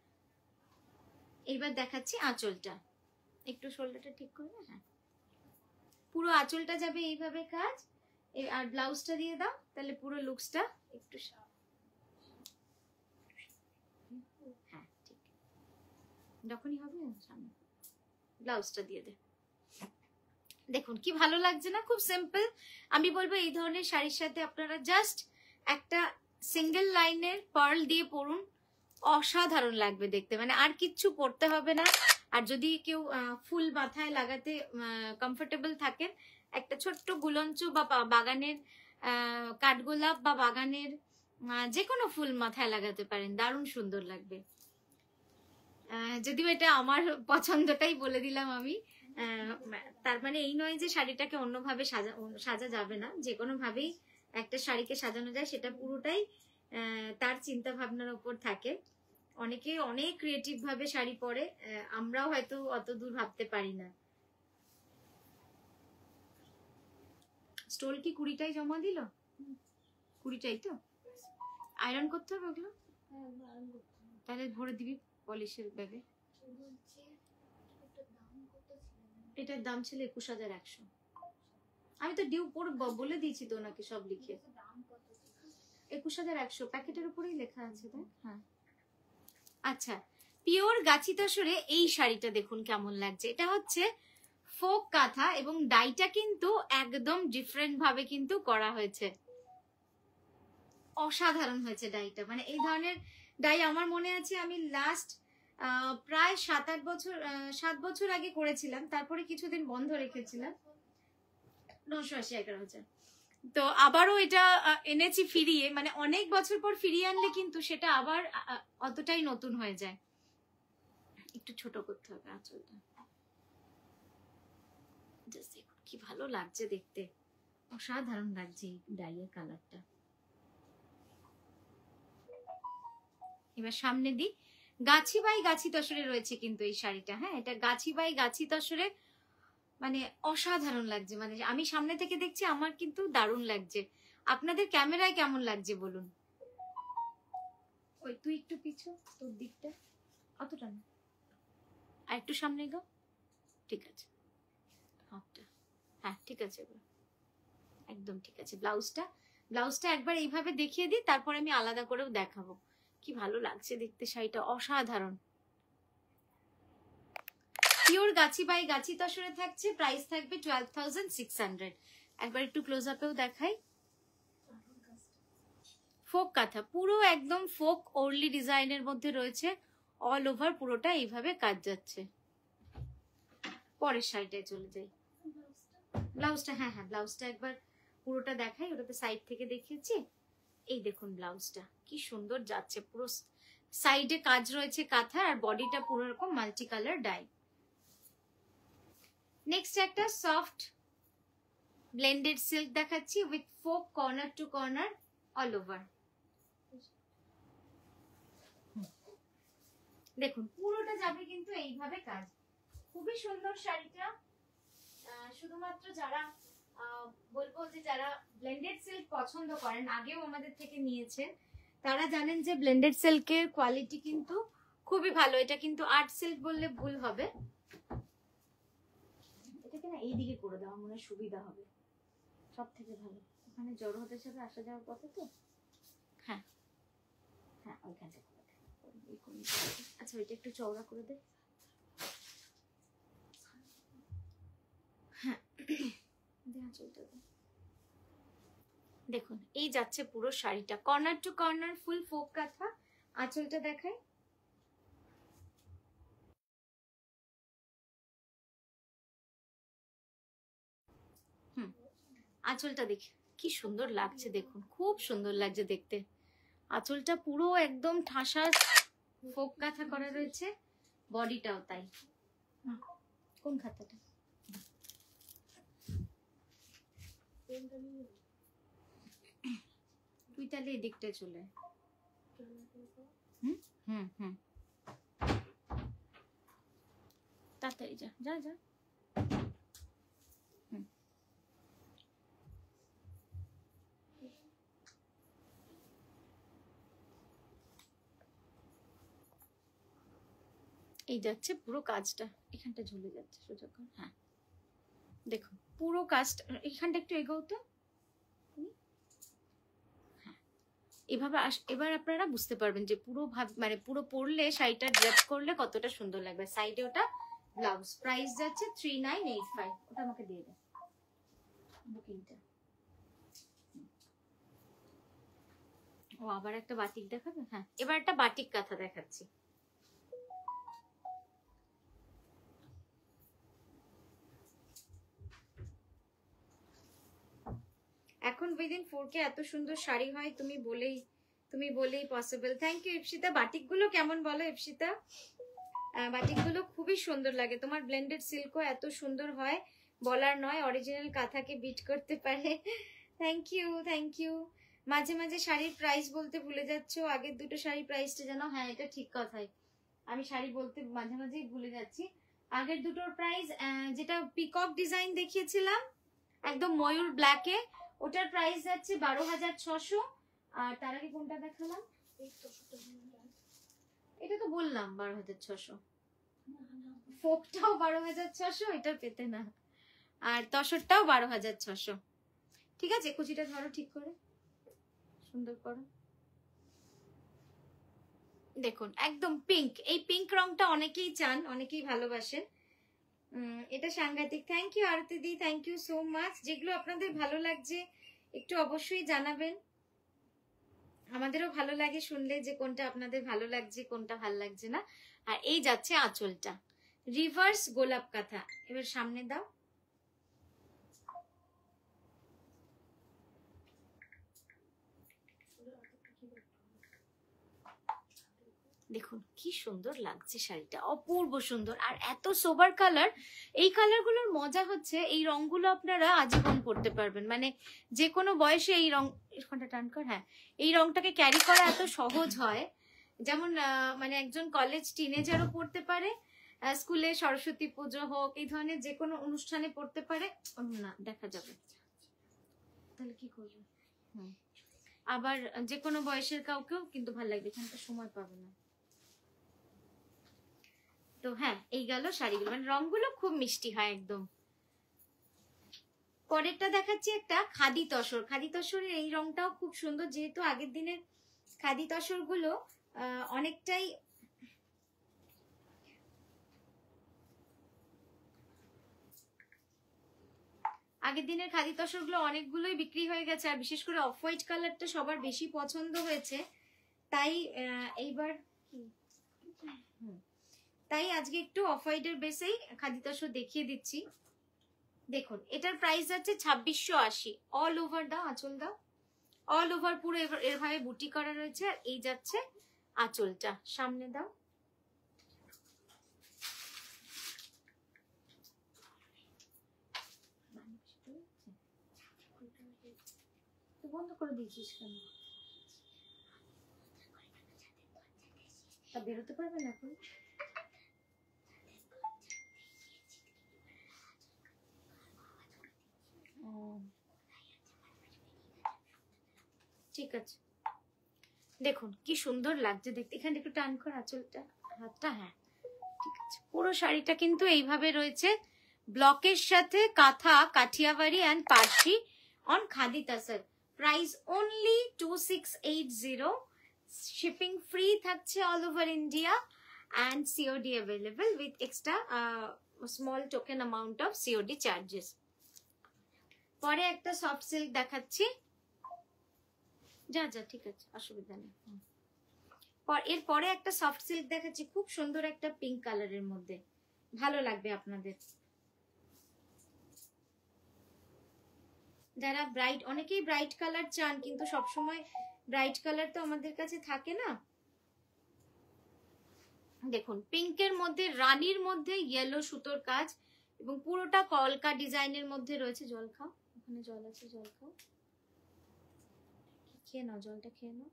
এইবার দেখাচ্ছি আঁচলটা, একটু শোল্ডারটা ঠিক করবে। হ্যাঁ, পুরো আঁচলটা যাবে এইভাবে কাজ। আর ব্লাউজটা দিয়ে দাও, তাহলে পুরো লুকসটা একটু, হ্যাঁ ঠিক, যখনই হবে সামনে ব্লাউজটা দিয়ে দে। দেখুন কি ভালো লাগছে না? খুব সিম্পল। আমি বলবো এই ধরনের শাড়ির সাথে আপনারা জাস্ট একটা সিঙ্গেল লাইনের পার্ল দিয়ে পরুন, অসাধারণ লাগবে দেখতে, মানে আর কিচ্ছু পরতে হবে না। আর যদি কেউ ফুল মাথায় লাগাতে কমফোর্টেবল থাকেন, একটা ছোট্ট গুলঞ্চ বা বাগানের কাঠগোলাপ বা বাগানের যে কোনো ফুল মাথায় লাগাতে পারেন, দারুণ সুন্দর লাগবে। যদিও এটা আমার পছন্দটাই বলে দিলাম আমি, তার মানে এই নয় যে শাড়িটাকে অন্যভাবে সাজা যাবে না। যে কোনো ভাবেই একটা শাড়িকে সাজানো যায়, সেটা পুরোটাই তার চিন্তা ভাবনার উপর থাকে। অনেকে অনেক ক্রিয়েটিভ ভাবে শাড়ি পরে, আমরাও হয়তো অত দূর ভাবতে পারি না। স্টোল কি 20টাই জমা দিল? 20টাই তো আয়রন করতে হবে ওগুলো, তাহলে ভরে দিবি পলিশের ব্যাগে। এটার দাম ছিল 21,100। আমি তো ডিউ পরে বলে দিয়েছি তো ওনাকে সব লিখে। 21,100 প্যাকেটের উপরেই লেখা আছে, তাই? হ্যাঁ। আচ্ছা, পিওর গাছি তসরে এই শাড়িটা দেখুন কেমন লাগছে। এটা হচ্ছে ফোক কাঁথা, এবং ডাইটা কিন্তু একদম ডিফারেন্ট ভাবে কিন্তু করা হয়েছে, অসাধারণ হয়েছে ডাইটা। মানে এই ধরনের ডাই আমার মনে আছে আমি লাস্ট প্রায় 7 বছর আগে করেছিলাম, তারপরে কিছুদিন বন্ধ রেখেছিলাম। 980 11,000। তো আবারও এটা এনেছি ফিরিয়ে, মানে অনেক বছর পর ফিরিয়ে আনলে কিন্তু সেটা আবার অতটাই নতুন হয়ে যায়। একটু ছোট করতে হবে আঁচলটা। কি ভালো লাগছে দেখতে, অসাধারণ লাগছে এই ডাইয়ের কালারটা। এবার সামনে দিই, গাছি বাই গাছি তসরে রয়েছে কিন্তু এই শাড়িটা। হ্যাঁ, এটা গাছি বাই গাছি তসরে, মানে অসাধারণ লাগছে। মানে আমি সামনে থেকে দেখছি, আমার কিন্তু দারুণ লাগছে। আপনাদের ক্যামেরায় কেমন লাগছে বলুন? ওই তুই একটু পিছু, তোর দিকটা অতটা না, আর একটু সামনে গো। ঠিক আছে, হ্যাঁ ঠিক আছে, একদম ঠিক আছে। ব্লাউজটা একবার এইভাবে দেখিয়ে দিই, তারপর আমি আলাদা করেও দেখাবো। কি ভালো লাগছে দেখতে শাড়িটা, অসাধারণ। পিওর গাছি বাই গাছি তসরে থাকছে, প্রাইস থাকবে 12,600। একবার একটু ক্লোজ আপেও দেখাই। ফোক কাঁথা, পুরো একদম ফোক ওরলি ডিজাইনের মধ্যে রয়েছে, অল ওভার পুরোটা এইভাবে কাজ যাচ্ছে। পরের সাইডে চলে যাই, ব্লাউজটা, হ্যাঁ হ্যাঁ ব্লাউজটা একবার পুরোটা দেখাই, ওটা তো সাইড থেকে দেখিয়েছি। এই দেখুন ব্লাউজটা কি সুন্দর যাচ্ছে, পুরো সাইডে কাজ রয়েছে কাঁথা, আর বডিটা পুরো এরকম মাল্টি কালার ডাই। নেক্সট একটা সফট ব্লেন্ডেড সিল্ক দেখাচ্ছি with folk corner to corner all over. দেখুন পুরোটা যাবে কিন্তু এইভাবে কাজ, খুবই সুন্দর শাড়িটা। শুধুমাত্র যারা বলবো যে যারা ব্লেন্ডেড সিল্ক পছন্দ করেন, আগেও আমাদের থেকে নিয়েছেন, তারা জানেন যে ব্লেন্ডেড সিল্কের কোয়ালিটি কিন্তু খুবই ভালো। এটা কিন্তু আর্ট সিল্ক বললে ভুল হবে। এটাকে না এইদিকে করে দেওয়া মনে হয় সুবিধা হবে, সব থেকে ভালো। ওখানে জড়ো হতে সাথে আসা যাওয়ার কথা তো, হ্যাঁ হ্যাঁ ওইখানটা করে দে। আচ্ছা ওইটা একটু চওড়া করে দে। হ্যাঁ দেখুন এই যাচ্ছে পুরো শাড়িটা, corner to corner full folk কাঁথা। আঁচলটা দেখাই, আঁচলটা দেখি কি সুন্দর লাগছে, দেখুন খুব সুন্দর লাগছে দেখতে। আঁচলটা পুরো একদম ঠাসা ফোক কাঁথা করা রয়েছে, বডিটাও তাই। কোন খাতাটা? তুই তাহলে এদিকটায় চলে, তাড়াতাড়ি যা যা যা। এই যাচ্ছে পুরো কাজটা, এখানটা ঝুলে যাচ্ছে সোজা কর। হ্যাঁ দেখুন পুরো কাজটা, এখানটা একটু এগোও তো। হ্যাঁ এভাবে এবার আপনারা বুঝতে পারবেন যে পুরো মানে পুরো পরলে শাড়িটা ড্রেপ করলে কতটা সুন্দর লাগবে। সাইডে ওটা ব্লাউজ, প্রাইস যাচ্ছে 3985। ওটা আমাকে দিয়ে দেন বুকিংটা। ও আবার একটা বাটিক দেখাবে? হ্যাঁ এবার একটা বাটিক কাঁথা দেখাচ্ছি। এখন উইদিন 4K এত সুন্দর শাড়ি হয় তুমি বলেই possible. Thank you Ipsita. Batik গুলো কেমন বলো ইপসিতা? বাটিক গুলো খুবই সুন্দর লাগে, তোমার ব্লেন্ডেড সিল্কও এত সুন্দর হয় বলার নয়, অরিজিনাল কাঁথাকে বিট করতে পারে। Thank you thank you. মাঝে মাঝে শাড়ির প্রাইস বলতে ভুলে যাচ্ছ, আগের দুটো শাড়ির প্রাইসটা জানো? হ্যাঁ এটা ঠিক কথাই, আমি শাড়ি বলতে মাঝে মাঝেই ভুলে যাচ্ছি। আগের দুটোর প্রাইস, যেটা পিকক ডিজাইন দেখিয়েছিলাম একদম ময়ূর ব্ল্যাকে, ওটার প্রাইস যাচ্ছে 12,600। আর তার আগে কোনটা দেখালাম? এটা তো বললাম 12,600। ফোকটাও 12,600, এটা পেতে না। আর তসরটাও 12,600। ঠিক আছে কুচিটা ধরো ঠিক করে, সুন্দর করো। দেখুন একদম পিঙ্ক, এই পিঙ্ক রংটা অনেকেই চান, অনেকেই ভালোবাসেন। এটা সাংঘাতিক। Thank you Arati di, thank you so much. যেগুলো আপনাদের ভালো লাগছে একটু অবশ্যই জানাবেন, আমাদেরও ভালো লাগে শুনলে যে কোনটা আপনাদের ভালো লাগছে কোনটা ভালো লাগছে না। আর এই যাচ্ছে আঁচলটা, রিভার্স গোলাপ কাঁথা। এবার সামনে দাও। দেখুন কি সুন্দর লাগছে শাড়িটা, অপূর্ব সুন্দর, আর এত সোবার কালার। এই কালারগুলোর মজা হচ্ছে এই রংগুলো আপনারা আজীবন পরতে পারবেন, মানে যে কোনো বয়সে এই রং, এখানটা টান কর, হ্যাঁ এই রংটাকে ক্যারি করা এত সহজ হয়। যেমন মানে একজন কলেজ টিনেজারও পড়তে পারে, স্কুলে সরস্বতী পুজো হোক, এই ধরনের যে কোনো অনুষ্ঠানে পড়তে পারে। না দেখা যাবে তাহলে কি করবে। আবার যে কোনো বয়সের কাউকেও কিন্তু ভালো লাগবে, এখানটা সময় পাবে না। তো হ্যাঁ এই গেল শাড়িগুলো, মানে রংগুলো খুব মিষ্টি হয় একদম। পরেরটা দেখাচ্ছি একটা খাদি তসর। খাদি তসরের এই রংটাও খুব সুন্দর, যেহেতু আগের দিনের খাদি তসর গুলো অনেকটাই আগের দিনের খাদি তসরগুলো অনেকগুলোই বিক্রি হয়ে গেছে, আর বিশেষ করে অফ হোয়াইট কালারটা সবার বেশি পছন্দ হয়েছে, তাই তাই আজকে একটু অফ হোয়াইটের বেসেই খাদি তসর দেখিয়ে দিচ্ছি। দেখুন এটার প্রাইস আছে 2680। অল ওভার দাও, আঁচল দাও, অল ওভার পুরো এভাবে বুটি করা রয়েছে। আর এই যাচ্ছে আঁচলটা, সামনে দাও। বন্ধ করে দিয়েছিস কেন? বেরোতে পারবে না এখন? ঠিক আছে, দেখুন কি সুন্দর লাগছে দেখতে। এখানে একটু টান কর আঁচলটা, হাতটা। হ্যাঁ ঠিক আছে। পুরো শাড়িটা কিন্তু এইভাবে রয়েছে, ব্লকের সাথে kantha, Kathiawadi and Parsi on khadi tussar. Price only 2680। Shipping free থাকছে all over India and COD available with extra small token amount of COD charges. পরে একটা সফট সিল্ক দেখাচ্ছি। যা যা, ঠিক আছে, অসুবিধা নেই। এরপরে একটা সফট সিল্ক দেখাচ্ছি, খুব সুন্দর একটা পিঙ্ক কালারের মধ্যে, ভালো লাগবে আপনাদের। যারা ব্রাইট, অনেকেই ব্রাইট কালার চান, কিন্তু সবসময় ব্রাইট কালার তো আমাদের কাছে থাকে না। দেখুন পিঙ্কের মধ্যে, রানীর মধ্যে ইয়েলো সুতোর কাজ, এবং পুরোটা কলকা ডিজাইনের মধ্যে রয়েছে। জল খাও, ওখানে জল আছে, জল খাও, খেয়ে নাও, জলটা খেয়ে নাও।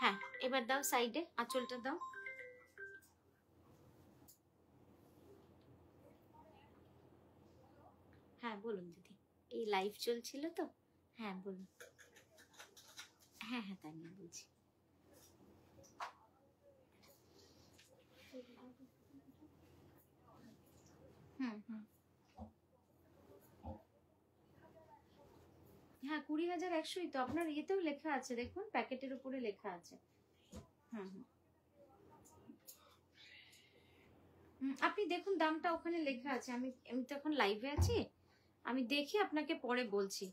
হ্যাঁ এবার দাও সাইডে, আঁচলটা দাও। হ্যাঁ বলুন দিদি, এই লাইভ চলছিল তো। হ্যাঁ বলুন। হ্যাঁ হ্যাঁ তাই নিয়ে বলছি। হ্যাঁ 20,100 তো আপনার ইয়েতেও লেখা আছে, দেখুন প্যাকেটের উপরে লেখা আছে। আপনি দেখুন দামটা ওখানে লেখা আছে। আমি তো এখন লাইভে আছি, আমি দেখি আপনাকে পরে বলছি।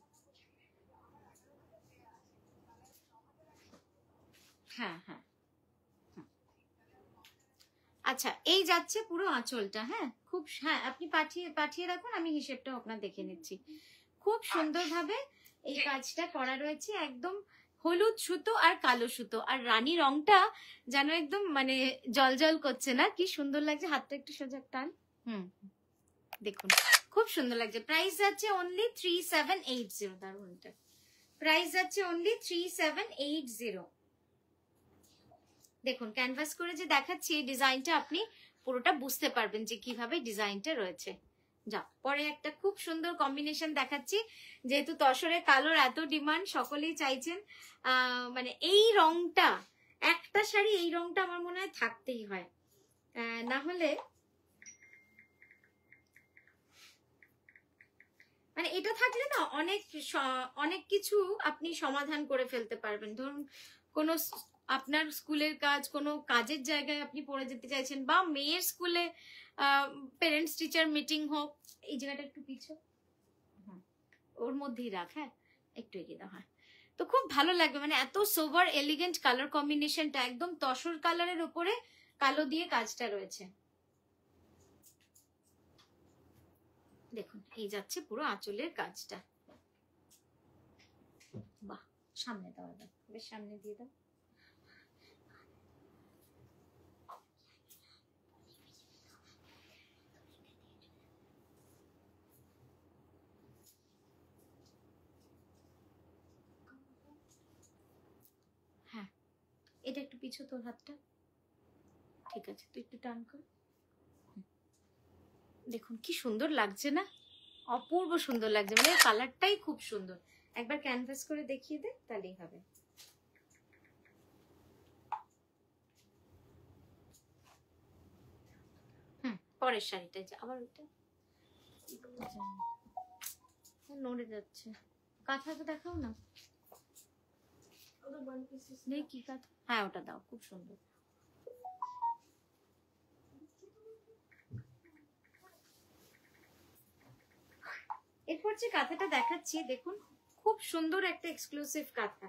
হ্যাঁ হ্যাঁ আচ্ছা, এই যাচ্ছে পুরো আঁচলটা। হ্যাঁ খুব, হ্যাঁ আপনি পাঠিয়ে রাখুন, আমি হিসেবটা আপনার দেখে নিচ্ছি। খুব সুন্দরভাবে এই কাজটা করা রয়েছে, একদম হলুদ সুতো আর কালো সুতো, আর রানী রংটা যেন একদম মানে জল করছে না, কি সুন্দর লাগছে। হাতটা একটু সোজা টান। দেখুন খুব সুন্দর লাগছে। প্রাইস যাচ্ছে অনলি 3780। দারুনটা প্রাইস যাচ্ছে অনলি 3780। দেখুন ক্যানভাস করে যে দেখাচ্ছি এই ডিজাইনটা, আপনি পুরোটা বুঝতে পারবেন যে কিভাবে ডিজাইনটা রয়েছে। যা, পরে একটা খুব সুন্দর কম্বিনেশন দেখাচ্ছি, যেহেতু তসরে কালোর এত ডিমান্ড, সকলেই চাইছেন। মানে এই রংটা, একটা শাড়ি এই রংটা আমার মনে হয় থাকতেই হয়, না হলে মানে এটা থাকলে না অনেক কিছু আপনি সমাধান করে ফেলতে পারবেন। ধরুন কোনো আপনার স্কুলের কাজ, কোনো কাজের জায়গায় আপনি পড়ে যেতে চাইছেন, বা মেয়ের স্কুলে পেরেন্টস টিচার মিটিং হোক, এই জায়গাটা একটু পিছু, ওর মধ্যেই রাখ। হ্যাঁ একটু এগিয়ে দাও। হ্যাঁ তো খুব ভালো লাগবে, মানে এত সোভার এলিগেন্ট কালার কম্বিনেশনটা, একদম তসর কালারের উপরে কালো দিয়ে কাজটা রয়েছে। দেখুন এই যাচ্ছে পুরো আঁচলের কাজটা। বাহ, সামনে দাও, বেশ সামনে দিয়ে দাও। হ্যাঁ এটা একটু পিছু তোর হাতটা, ঠিক আছে, তুই একটু টান কর। দেখুন কি সুন্দর লাগছে না, অপূর্ব সুন্দর লাগছে, মানে কালারটাই খুব সুন্দর। একবার ক্যানভাস করে দেখিয়ে দে, তাহলেই হবে। পরের শাড়িটা আবার ওইটা নড়ে যাচ্ছে, কাঁথাটা দেখাও না। নেই কি কাঁথা? হ্যাঁ ওটা দাও, খুব সুন্দর। যে কাঁথাটা দেখাচ্ছি দেখুন, খুব সুন্দর একটা এক্সক্লুসিভ কাঁথা।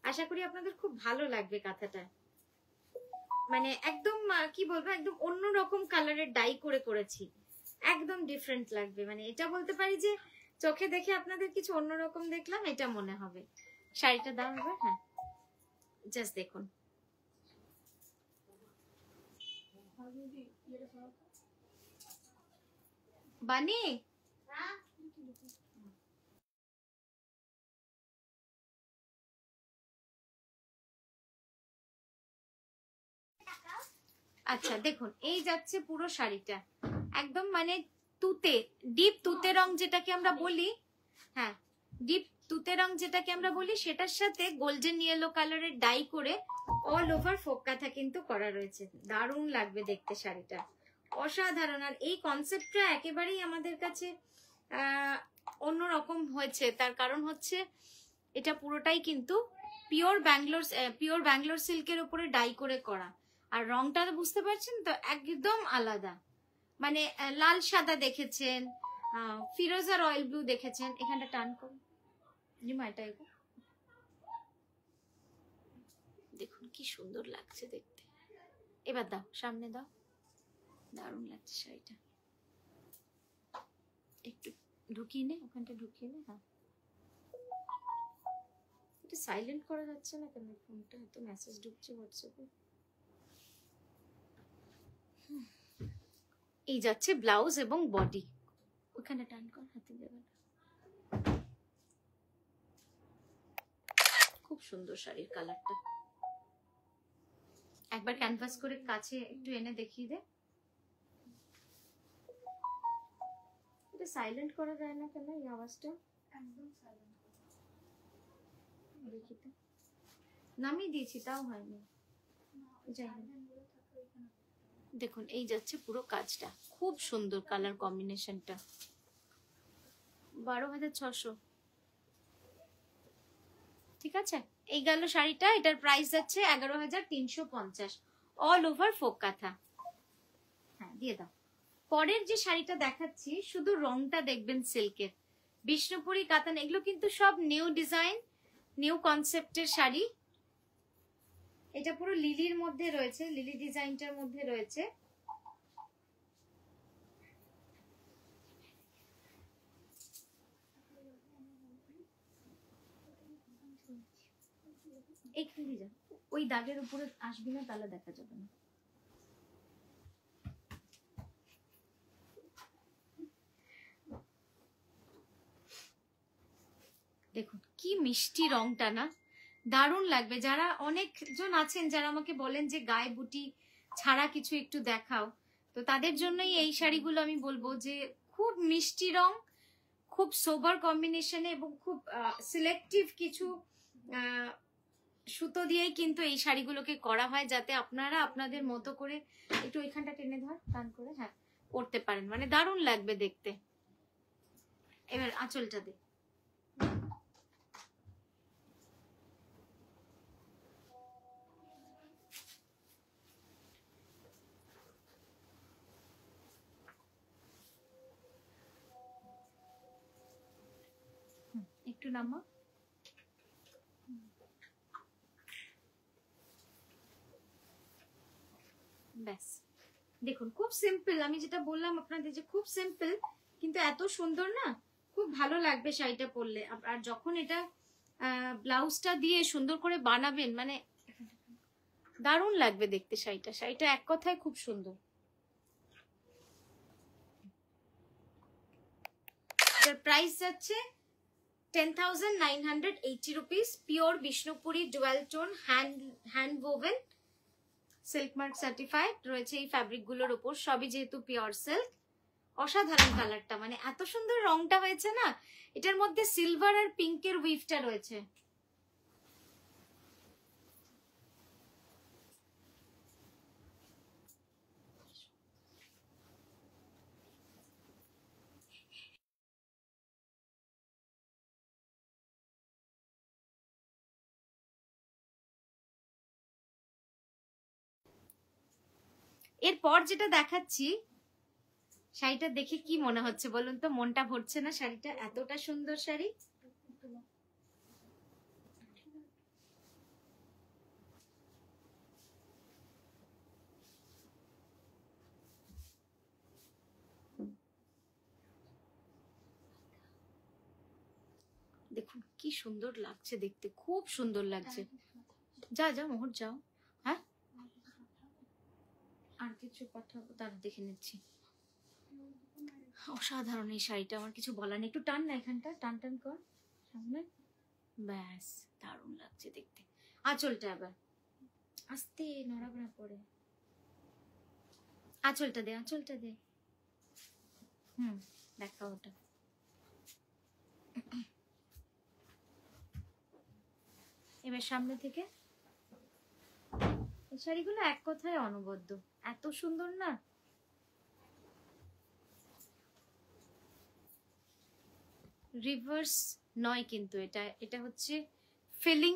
আশা করি আপনাদের খুব ভালো লাগবে কাঁথাটা। মানে একদম কি বলবো, একদম অন্যরকম কালারের ডাই করে করেছি, একদম ডিফারেন্ট লাগবে। মানে এটা বলতে পারি যে চোখে দেখে আপনাদের কিছু অন্যরকম দেখলাম এটা মনে হবে। শাড়িটা দাও এবার। হ্যাঁ, জাস্ট দেখুন। বানি আচ্ছা দেখুন, এই যাচ্ছে পুরো শাড়িটা একদম মানে তুতে, ডিপ তুতে রং যেটাকে আমরা বলি। হ্যাঁ, ডিপ তুতে রং যেটাকে আমরা বলি, সেটার সাথে গোল্ডেন ইয়েলো কালারের ডাই করে অল ওভার ফোক কাঁথা কিন্তু করা রয়েছে। দারুণ লাগবে দেখতে শাড়িটা, অসাধারণ। আর এই কনসেপ্টটা একেবারেই আমাদের কাছে অন্যরকম হয়েছে। তার কারণ হচ্ছে এটা পুরোটাই কিন্তু পিওর ব্যাঙ্গালোর সিল্কের উপরে ডাই করে করা। আর রংটা বুঝতে পারছেন তো, একদম আলাদা। মানে লাল সাদা দেখেছেন, ফিরোজা রয়্যাল ব্লু দেখেছেন। এখানটা টান করুন, দেখুন কি সুন্দর লাগছে দেখতে। এবার দাও, সামনে দাও, দারুণ লাগছে শাড়িটা। একটু ঢুকিয়ে নে, ওখানটা ঢুকিয়ে নে। হ্যাঁ, এটা সাইলেন্ট করা যাচ্ছে না কেন ফোনটা? এত মেসেজ ঢুকছে হোয়াটসঅ্যাপে। এই যাচ্ছে ব্লাউজ এবং বডি। ওখানে টান কর, হাতে জায়গাটা। খুব সুন্দর শাড়ির কালারটা। একবার ক্যানভাস করে কাছে একটু এনে দেখিয়ে দে। এটা সাইলেন্ট করা যায় না কেন এই আওয়াজটা? একদম সাইলেন্ট দেখি তো, নামিয়ে দিয়েছি তাও হয়নি। দেখুন এই যাচ্ছে পুরো কাজটা, খুব সুন্দর কালার কম্বিনেশনটা। 12,600। ঠিক আছে, এই গেল শাড়িটা। এটার প্রাইস যাচ্ছে 11,350, অল ওভার ফোক কাঁথা। হ্যাঁ, দিয়ে দাও। পরের যে শাড়িটা দেখাচ্ছি, শুধু রংটা দেখবেন সিল্কের, বিষ্ণুপুরি কাতান। এগুলো কিন্তু সব নিউ ডিজাইন, নিউ কনসেপ্টের শাড়ি। এটা পুরো লিলির মধ্যে রয়েছে, লিলি ডিজাইনটার মধ্যে রয়েছে। এইখানে যা, ওই দাগের উপরে আসবি না, তাহলে দেখা যাবে না। দেখুন কি মিষ্টি রংটা না, দারুণ লাগবে। যারা অনেকজন আছেন যারা আমাকে বলেন যে গায়ে বুটি ছাড়া কিছু একটু দেখাও, তো তাদের জন্যই এই শাড়িগুলো আমি বলবো যে খুব মিষ্টি রং, খুব সোবার কম্বিনেশনে এবং খুব সিলেক্টিভ কিছু সুতো দিয়েই কিন্তু এই শাড়িগুলোকে করা হয়, যাতে আপনারা আপনাদের মতো করে একটু ওইখানটা টেনে ধর টান করে, হ্যাঁ, পরতে পারেন। মানে দারুণ লাগবে দেখতে। এবার আঁচলটা দে। একটু নামা। ব্যাস, দেখুন খুব সিম্পল। আমি যেটা বললাম আপনাদের যে খুব সিম্পল, কিন্তু এত সুন্দর না, খুব ভালো লাগবে শাড়িটা পরলে। আর যখন এটা ব্লাউজটা দিয়ে সুন্দর করে বানাবেন, মানে দারুণ লাগবে দেখতে শাড়িটা। শাড়িটা এক কথায় খুব সুন্দর। এটার প্রাইস যাচ্ছে 10,980 rupees. Pure Bishnupuri dual tone hand woven silk mark certified রয়েছে এই ফ্যাব্রিক গুলোর উপর, সবই যেহেতু পিওর সিল্ক। অসাধারণ কালারটা, মানে এত সুন্দর রংটা হয়েছে না। এটার মধ্যে সিলভার আর পিঙ্কের উইভটা রয়েছে। এরপর যেটা দেখাচ্ছি শাড়িটা দেখে কি মনে হচ্ছে বলুন তো? মনটা ভরছে না? শাড়িটা এতটা সুন্দর শাড়ি। দেখুন কি সুন্দর লাগছে দেখতে, খুব সুন্দর লাগছে। যা যা মোহর যাও। হ্যাঁ, আর কিছু পাঠাবো, তার দেখে নিচ্ছি। অসাধারণ এই শাড়িটা, আমার কিছু বলার নেই। একটু টান না এখানটা, টান টান কর সামনে, ব্যাস দারুণ লাগছে দেখতে। আঁচলটা আবার আস্তে নড়াবড়া করে, আঁচলটা দে, আঁচলটা দে। দেখা ওটা। এবার সামনে থেকে। এই শাড়িগুলো এক কথায় অনবদ্য, এত সুন্দর না? রিভার্স নয় কিন্তু এটা, এটা হচ্ছে ফিলিং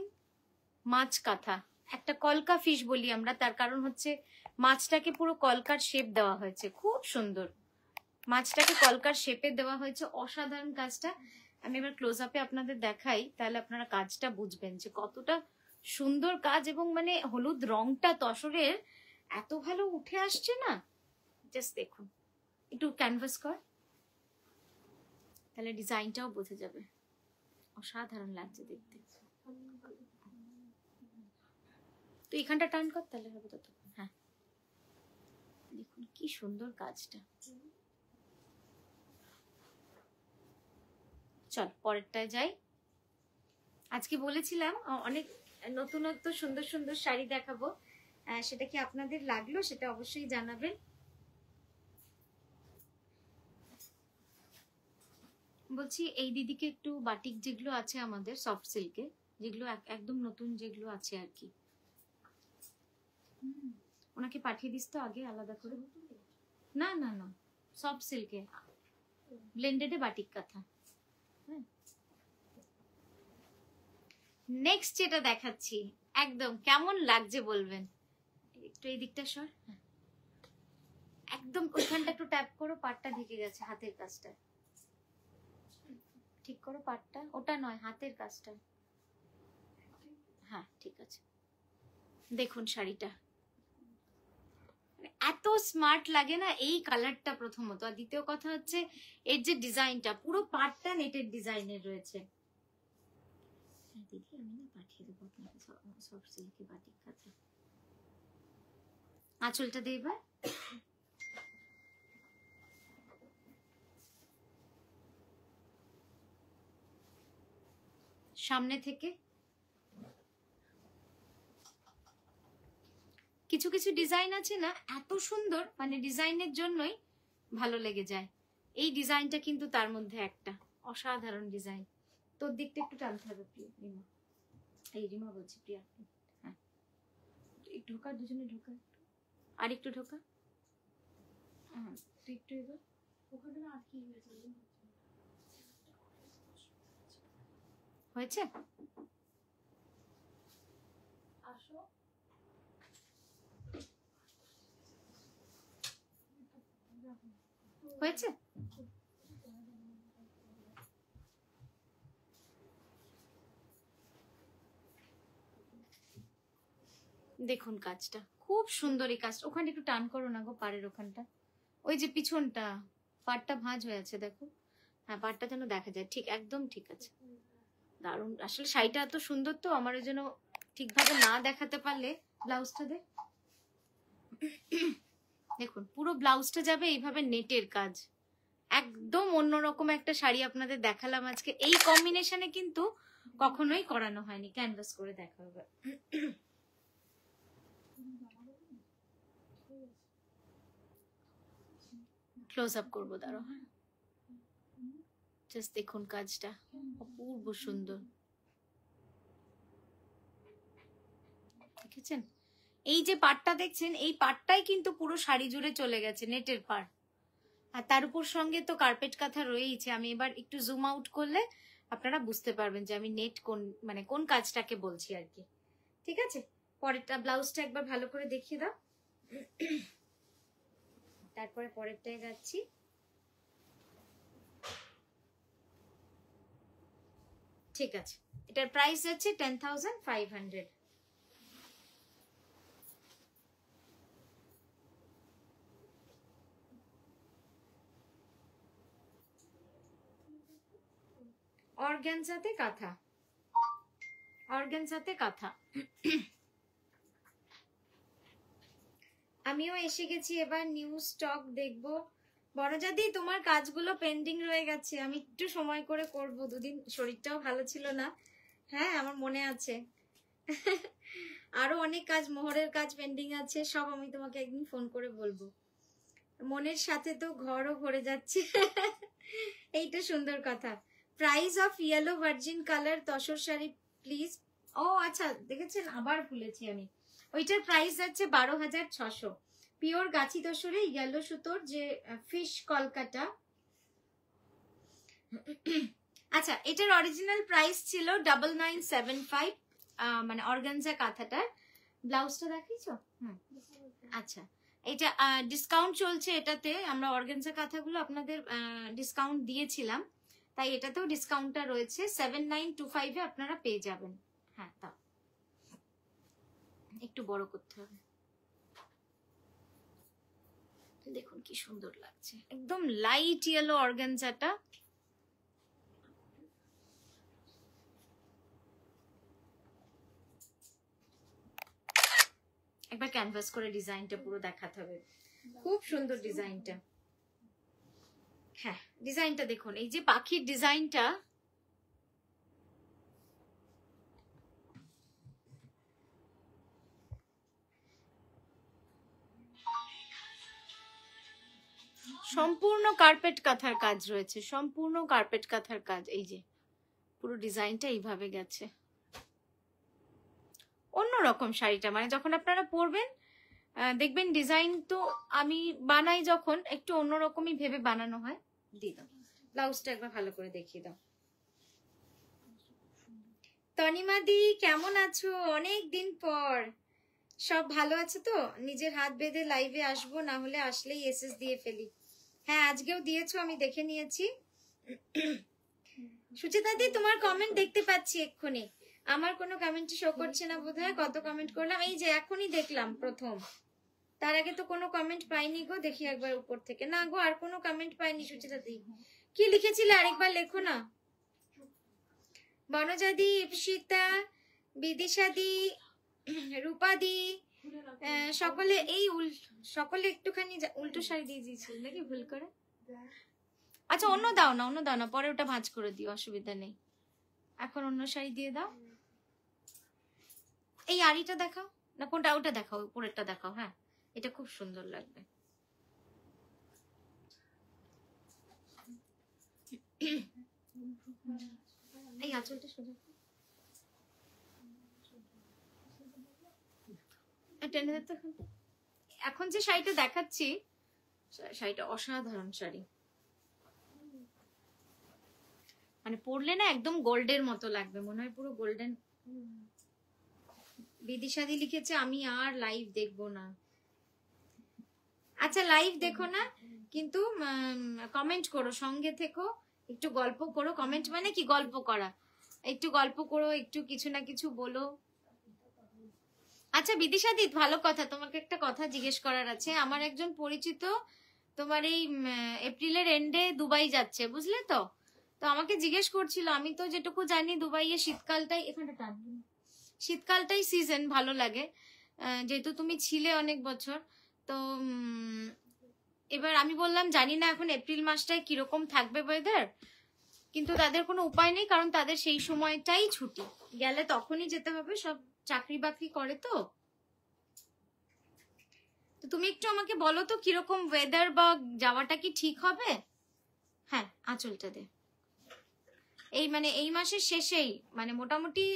মাছ কাঁথা। একটা কলকা ফিশ বলি আমরা, তার কারণ হচ্ছে মাছটাকে পুরো কলকার শেপ দেওয়া হয়েছে, খুব সুন্দর। মাছটাকে কলকার শেপে দেওয়া হয়েছে, অসাধারণ কাজটা। আমি এবার ক্লোজ আপে আপনাদের দেখাই, তাহলে আপনারা কাজটা বুঝবেন যে কতটা সুন্দর কাজ। এবং মানে হলুদ রংটা তসরের এত ভালো উঠে আসছে না, জাস্ট দেখুন। একটু ক্যানভাস কর, তাহলে ডিজাইনটাও বোঝা যাবে। অসাধারণ লাগছে দেখতে। তো এখানটা টার্ন কর, তাহলে হবে ততক্ষণ। হ্যাঁ, দেখুন কি সুন্দর কাজটা। চল পরেরটায় যাই। আজকে বলেছিলাম অনেক নতুনত্ব সুন্দর সুন্দর শাড়ি দেখাবো, সেটা কি আপনাদের লাগলো সেটা অবশ্যই জানাবেন। বলছি এই দিদিকে একটু বাটিক যেগুলো আছে আমাদের সফট সিল্কে, যেগুলো একদম নতুন যেগুলো আছে আর কি, ওনাকে পাঠিয়ে দিস তো আগে আলাদা করে। না না না, সফট সিল্কে ব্লেন্ডেডে বাটিক কাঁথা। নেক্সট যেটা দেখাচ্ছি, একদম কেমন লাগছে বলবেন। একটু এই দিকটা সর, একদম ওইখানটা একটু ট্যাপ করো, পাটটা ঢেকে গেছে হাতের কাজটা, ঠিক করো পাটটা, ওটা নয় হাতের কাজটা। হ্যাঁ ঠিক আছে। দেখুন শাড়িটা এত স্মার্ট লাগে না এই কালারটা প্রথমত, আর দ্বিতীয় কথা হচ্ছে এর যে ডিজাইনটা, পুরো পাটটা নেটের ডিজাইনের রয়েছে। দিদি আমি না পাঠিয়ে দেবো আপনাকে সব সিল্কি বাটিক কাঁথা। আঁচলটা দে এবার। সামনে থেকে কিছু কিছু ডিজাইন আছে না এত সুন্দর, মানে ডিজাইনের জন্যই ভালো লেগে যায়। এই ডিজাইনটা কিন্তু তার মধ্যে একটা অসাধারণ ডিজাইন। তোর দিকটা একটু টানতে হবে প্রিয়া, রিমা, এই রিমা বলছি প্রিয়া। হ্যাঁ একটু ঢোকা, দুজনে ঢোকা, আর একটু ঢোকা। হ্যাঁ তুই একটু এবার ওখানে আর কি হয়েছে, আসো হয়েছে। দেখুন কাজটা খুব সুন্দর, এই কাজটা ওখানটা একটু টান করো না গো, পাড়ের ওখানটা, ওই যে পিছনটা পাটটা ভাঁজ হয়ে আছে দেখো। হ্যাঁ পাটটা যেন দেখা যায়, ঠিক একদম ঠিক আছে, দারুণ। আসলে শাড়িটা এত সুন্দর তো, আমার ওই জন্য ঠিকভাবে না দেখাতে পারলে। ব্লাউজটা দে, দেখুন পুরো ব্লাউজটা যাবে এইভাবে নেটের কাজ, একদম অন্যরকম একটা শাড়ি আপনাদের দেখালাম আজকে। এই কম্বিনেশনে কিন্তু কখনোই করানো হয়নি। ক্যানভাস করে দেখা হবে, ক্লোজ আপ করবো দাঁড়ো। হ্যাঁ জাস্ট দেখুন কাজটা অপূর্ব সুন্দর, দেখেছেন? এই যে পাটটা দেখছেন, এই পাটটাই কিন্তু পুরো শাড়ি জুড়ে চলে গেছে, নেটের পাট। আর তার উপর সঙ্গে তো কার্পেট কাঁথা রয়েইছে। আমি এবার একটু জুম আউট করলে আপনারা বুঝতে পারবেন যে আমি নেট কোন, মানে কোন কাজটাকে বলছি আর কি। ঠিক আছে, পরেরটা ব্লাউজটা একবার ভালো করে দেখিয়ে দাও, তারপরে পরেরটায় যাচ্ছি। ঠিক আছে, এটার প্রাইস আছে 10,500। অর্গানজাতে কাঁথা, অর্গানজাতে কাঁথা। আমিও এসে গেছি, এবার নিউ স্টক দেখবো। বড়জাদি তোমার কাজগুলো পেন্ডিং রয়ে গেছে, আমি একটু সময় করে করব, দুদিন শরীরটাও ভালো ছিল না। হ্যাঁ আমার মনে আছে। আরো অনেক কাজ, মোহরের কাজ পেন্ডিং আছে, সব আমি তোমাকে একদিন ফোন করে বলবো। মনের সাথে তো ঘরও ভরে যাচ্ছে। এইটা সুন্দর কথা। Price of yellow virgin colour tussar sari please. ও আচ্ছা দেখেছেন, আবার ভুলেছি আমি। ওইটার প্রাইস আছে 12,600। পিওর গাছি তসরে ইয়েলো সুতোর যে ফিশ কলকাতা। আচ্ছা এটার অরিজিনাল প্রাইস ছিল 9975, মানে অর্গানজা কাঁথাটার। ব্লাউজটা দেখিয়েছো? আচ্ছা এটা ডিসকাউন্ট চলছে এটাতে, আমরা অর্গানজা কাঁথাগুলো আপনাদের ডিসকাউন্ট দিয়েছিলাম, তাই এটাতেও ডিসকাউন্টটা রয়েছে। 7925 এ আপনারা পেয়ে যাবেন। হ্যাঁ তা একটু বড় করতে হবে। দেখুন কি সুন্দর লাগছে, একদম লাইট ইয়েলো অর্গানজাটা। একবার ক্যানভাস করে ডিজাইনটা পুরো দেখাতে হবে, খুব সুন্দর ডিজাইনটা। হ্যাঁ ডিজাইনটা দেখুন, এই যে পাখির ডিজাইনটা, সম্পূর্ণ কার্পেট কাঁথার কাজ রয়েছে, সম্পূর্ণ কার্পেট কাঁথার কাজ। এই যে পুরো ডিজাইনটা এইভাবে গেছে, অন্যরকম শাড়িটা। মানে যখন আপনারা পরবেন দেখবেন ডিজাইন তো আমি বানাই যখন, একটু অন্যরকমই ভেবে বানানো হয়। দিয়ে দাও ব্লাউজটা একবার ভালো করে দেখিয়ে দাও। তনিমাদি কেমন আছো? অনেক দিন পর। সব ভালো আছে তো? নিজের হাত বেঁধে লাইভে আসবো, না হলে আসলেই এসএস দিয়ে ফেলি। হ্যাঁ আজকেও দিয়েছো, আমি দেখে নিয়েছি। সুচিতাদি তোমার কমেন্ট দেখতে পাচ্ছি এক্ষুনি, আমার কোনো কমেন্ট শো করছে না বোধহয়। কত কমেন্ট করলাম, এই যে এখনই দেখলাম প্রথম, তার আগে তো কোনো কমেন্ট পাইনি গো। দেখি একবার উপর থেকে, না গো আর কোনো কমেন্ট পাইনি। সুচিতাদি কি লিখেছিলে আরেকবার লেখো না। বনজাদি, ইপসিতা, বিদিশাদি, রূপাদি, সকলে এই সকলে একটুখানি উল্টো শাড়ি দিয়ে দিয়েছিল নাকি ভুল করে? আচ্ছা অন্য দাও না, অন্য দাও না, পরে ওটা ভাঁজ করে দিও, অসুবিধা নেই। এখন অন্য শাড়ি দিয়ে দাও। এই আড়িটা দেখাও না, কোনটা? ওটা দেখাও, উপরেরটা দেখাও। হ্যাঁ এটা খুব সুন্দর লাগবে। এই আঁচলটা সোজা টেনে দিতে। এখন যে শাড়িটা দেখাচ্ছি, শাড়িটা অসাধারণ শাড়ি, মানে পরলে না একদম গোল্ডের মতো লাগবে, মনে হয় পুরো গোল্ডেন। বিদিশাদি লিখেছে আমি আর লাইভ দেখবো না। আচ্ছা লাইভ দেখো না, কিন্তু কমেন্ট করো, সঙ্গে থেকো, একটু গল্প করো। কমেন্ট মানে কি গল্প করা, একটু গল্প করো, একটু কিছু না কিছু বলো। আচ্ছা বিদিশাদি ভালো কথা, তোমাকে একটা কথা জিজ্ঞেস করার আছে। আমার একজন পরিচিত তোমার এই এপ্রিলের এন্ডে দুবাই যাচ্ছে, বুঝলে তো? তো আমাকে জিজ্ঞেস করছিল, আমি তো যেটুকু জানি দুবাইয়ে শীতকালটাই, এখানটা টান, শীতকালটাই সিজন ভালো লাগে, যেহেতু তুমি ছিলে অনেক বছর। তো এবার আমি বললাম জানি না এখন এপ্রিল মাসটায় কিরকম থাকবে ওয়েদার, কিন্তু তাদের কোনো উপায় নেই, কারণ তাদের সেই সময়টাই ছুটি, গেলে তখনই যেতে হবে, সব চাকরি বাকরি করে। তো তুমি একটু আমাকে বলো তো কিরকম ওয়েদার, বা যাওয়াটা কি ঠিক হবে? হ্যাঁ আঁচলটা দে। এই মানে এই মাসের শেষেই, মানে মোটামুটি।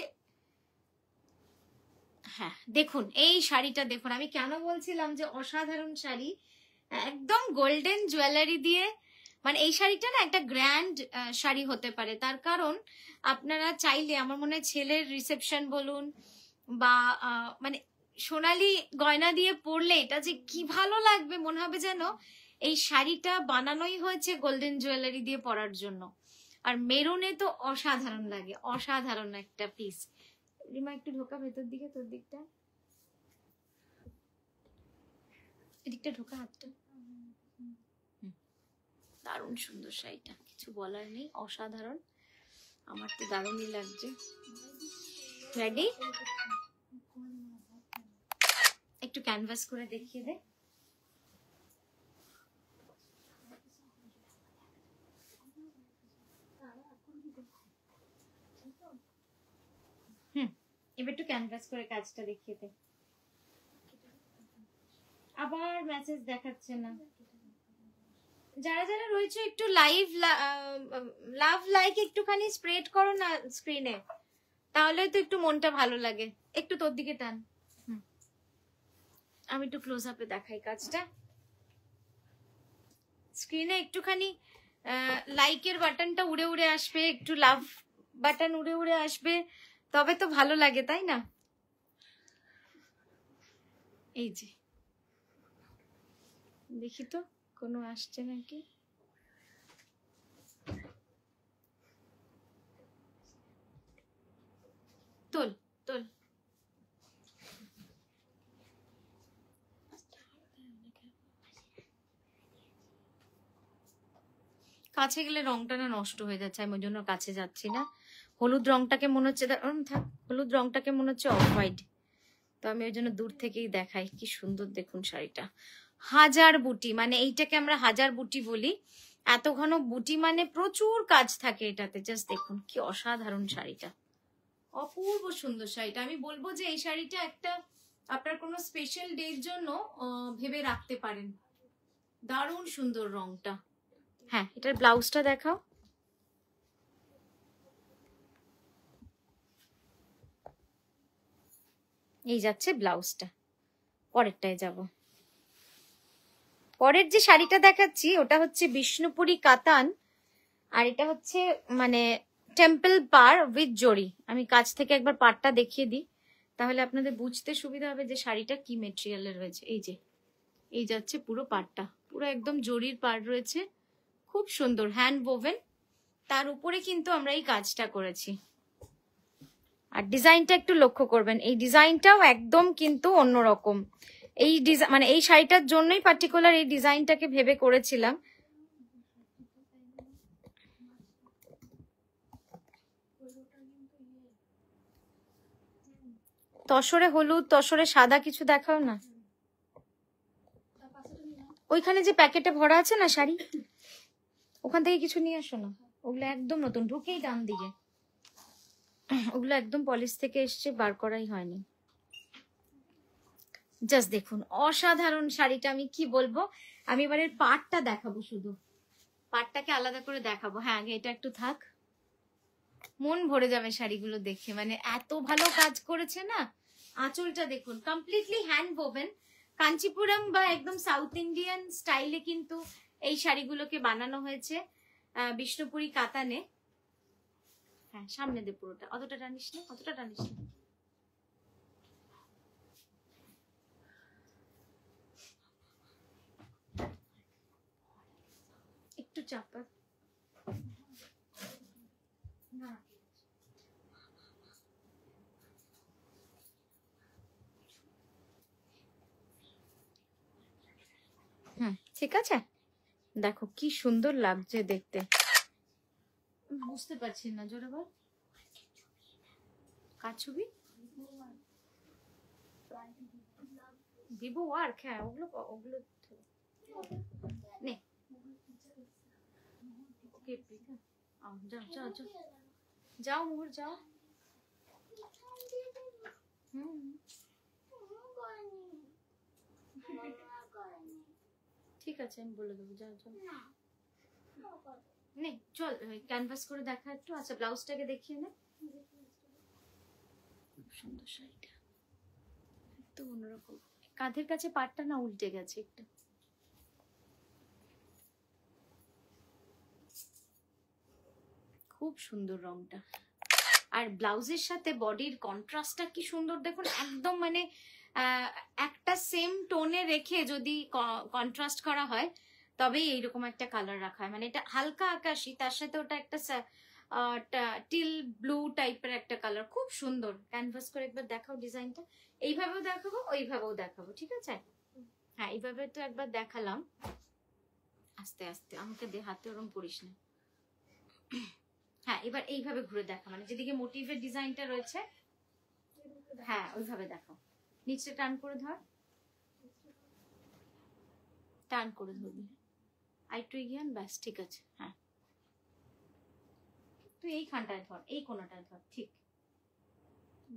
হ্যাঁ দেখুন এই শাড়িটা দেখুন, আমি কেন বলছিলাম যে অসাধারণ শাড়ি, একদম গোল্ডেন জুয়েলারি দিয়ে। মানে এই শাড়িটা না একটা গ্র্যান্ড শাড়ি হতে পারে, তার কারণ আপনারা চাইলে, আমার মনে হয় ছেলের রিসেপশন বলুন বা মানে সোনালি গয়না দিয়ে পরলে এটা যে কি ভালো লাগবে, মনে হবে যেন এই শাড়িটা বানানোই হয়েছে গোল্ডেন জুয়েলারি দিয়ে পরার জন্য। আর মেরুনে তো অসাধারণ লাগে, অসাধারণ একটা পিস। রিমা একটু ঢোকা ভেতর দিকে, তোর দিকটা, এদিকটা ঢোকা হাতটা। দারুণ সুন্দর শাড়িটা, কিছু বলার নেই, অসাধারণ। আমার তো দারুণই লাগছে। রেডি? একটু ক্যানভাস করে দেখিয়ে দে। এবার একটু ক্যানভাস করে কাজটা দেখিয়ে দে। আবার মেসেজ দেখাচ্ছে না। যারা যারা রয়েছে একটু লাভ লাইক একটুখানি স্প্রেড করো না স্ক্রিনে, তাহলে তো একটু মনটা ভালো লাগে। একটু তোর দিকে টান, আমি একটু ক্লোজ আপে দেখাই কাজটা। স্ক্রিনে একটুখানি লাইকের বাটনটা উড়ে উড়ে আসবে, একটু লাভ বাটন উড়ে উড়ে আসবে, তবে তো ভালো লাগে, তাই না? এই যে দেখি তো কোনো আসছে নাকি। তোল তোল। কাছে গেলে রংটা না নষ্ট হয়ে যাচ্ছে, আমি ওই জন্য কাছে যাচ্ছি না। হলুদ রংটাকে মনে হচ্ছে, থাক, হলুদ রংটাকে মনে হচ্ছে অফ হোয়াইট, তো আমি ওই জন্য দূর থেকেই দেখাই। কি সুন্দর দেখুন শাড়িটা, হাজার বুটি, মানে এইটাকে আমরা হাজার বুটি বলি। এত ঘন বুটি মানে প্রচুর কাজ থাকে এটাতে। জাস্ট দেখুন কি অসাধারণ শাড়িটা, অপূর্ব সুন্দর শাড়িটা। আমি বলবো যে এই শাড়িটা একটা আপনার কোনো স্পেশাল ডের জন্য ভেবে রাখতে পারেন। দারুণ সুন্দর রংটা। হ্যাঁ, এটার ব্লাউজটা দেখাও। এই যাচ্ছে ব্লাউজটা, পরেরটায় যাব। পরের যে শাড়িটা দেখাচ্ছি ওটা হচ্ছে বিষ্ণুপুরি কাতান, আর এটা হচ্ছে মানে টেম্পল পার উইথ জরি। আমি কাছ থেকে একবার পাড়টা দেখিয়ে দিই, তাহলে আপনাদের বুঝতে সুবিধা হবে যে শাড়িটা কি মেটেরিয়ালের রয়েছে। এই যে এই যাচ্ছে পুরো পাড়টা, পুরো একদম জরির পাড় রয়েছে, খুব সুন্দর হ্যান্ড ওভেন। তার উপরে কিন্তু আমরা এই কাজটা করেছি। আর ডিজাইনটা একটু লক্ষ্য করবেন, এই ডিজাইনটাও একদম কিন্তু অন্যরকম। এই ডিজাইন মানে এই শাড়িটার জন্যই পার্টিকুলার এই ডিজাইনটাকে ভেবে করেছিলাম। তসরে হলুদ, তসরে সাদা কিছু দেখাও না। ওইখানে যে প্যাকেটে ভরা আছে না শাড়ি, ওখান থেকে কিছু নিয়ে আসো না। ওগুলো একদম নতুন, ঢুকেই ডান দিকে, ওগুলো একদম পলিশ থেকে এসছে, বার করাই হয়নি। জাস্ট দেখুন অসাধারণ শাড়িটা, আমি কি বলবো। আমি এবারে পাটটা দেখাবো, শুধু পাটটাকে আলাদা করে দেখাবো। হ্যাঁ, আগে এটা একটু থাক, মন ভরে যাবে শাড়িগুলো দেখে, মানে এত ভালো কাজ করেছে না। আঁচলটা দেখুন, কমপ্লিটলি হ্যান্ড ওভেন, কাঞ্চিপুরম বা একদম সাউথ ইন্ডিয়ান স্টাইলে কিন্তু এই শাড়িগুলোকে বানানো হয়েছে বিষ্ণুপুরি কাতানে। হ্যাঁ, সামনে দে পুরোটা, অতটা টানিস না, অতটা টানিস না। একটু চাপা না। ঠিক আছে, দেখো কি সুন্দর লাগছে দেখতে। বুঝতে পারছি না, জোরে বল। কার ছবি? ভিভো ওয়ার্ক, হ্যাঁ ওগুলো ওগুলো নে। যাও যাও যাও যাও মোহর যাও। ঠিক আছে, আমি বলে দেবো, যাও যাও। নে চল, ক্যানভাস করে দেখা একটু। আচ্ছা, ব্লাউজটাকে দেখিয়ে নে। সুন্দর শাড়িটা, একটু অন্যরকম। কাঁধের কাছে পাটটা না উল্টে গেছে একটু। খুব সুন্দর রংটা, আর ব্লাউজের সাথে বডির কন্ট্রাস্টটা কি সুন্দর দেখুন। একদম মানে একটা সেম টোনে রেখে যদি কন্ট্রাস্ট করা হয় তবেই এইরকম একটা কালার রাখা হয়। মানে এটা হালকা আকাশি, তার সাথে ওটা একটা টিল ব্লু টাইপের একটা কালার, খুব সুন্দর। ক্যানভাস করে একবার দেখাও ডিজাইনটা। এইভাবেও দেখাবো, ওইভাবেও দেখাবো, ঠিক আছে? হ্যাঁ, এইভাবে তো একবার দেখালাম। আস্তে আস্তে, আমাকে হাতে ওরম করিস না। হ্যাঁ, এবার এইভাবে ঘুরে দেখা, মানে যেদিকে মোটিভের ডিজাইনটা রয়েছে, হ্যাঁ ওইভাবে দেখাও। নিচে টান করে ধর, টান করে ধরবি, আরেকটু এগিয়ে, ব্যাস ঠিক আছে। হ্যাঁ, তুই এইখানটায় ধর, এই কোনাটায় ধর, ঠিক,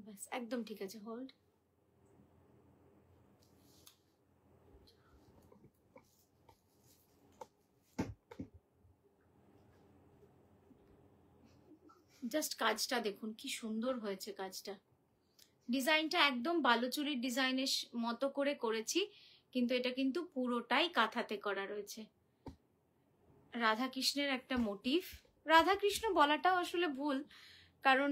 ব্যাস একদম ঠিক আছে। হোল্ড। জাস্ট কাজটা দেখুন কি সুন্দর হয়েছে কাজটা। ডিজাইনটা একদম বালুচুরির ডিজাইনের মতো করে করেছি, কিন্তু এটা কিন্তু পুরোটাই কাঁথাতে করা রয়েছে। রাধা কৃষ্ণের একটা মোটিভ, রাধা কৃষ্ণ বলাটাও আসলে ভুল, কারণ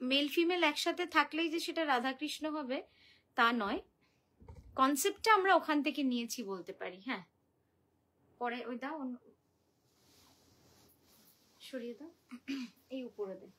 মেল ফিমেল একসাথে থাকলেই যে সেটা রাধা কৃষ্ণ হবে তা নয়। কনসেপ্টটা আমরা ওখান থেকে নিয়েছি বলতে পারি। হ্যাঁ, পরে ওই দাও, সরিয়ে দাও, এই উপরে দে।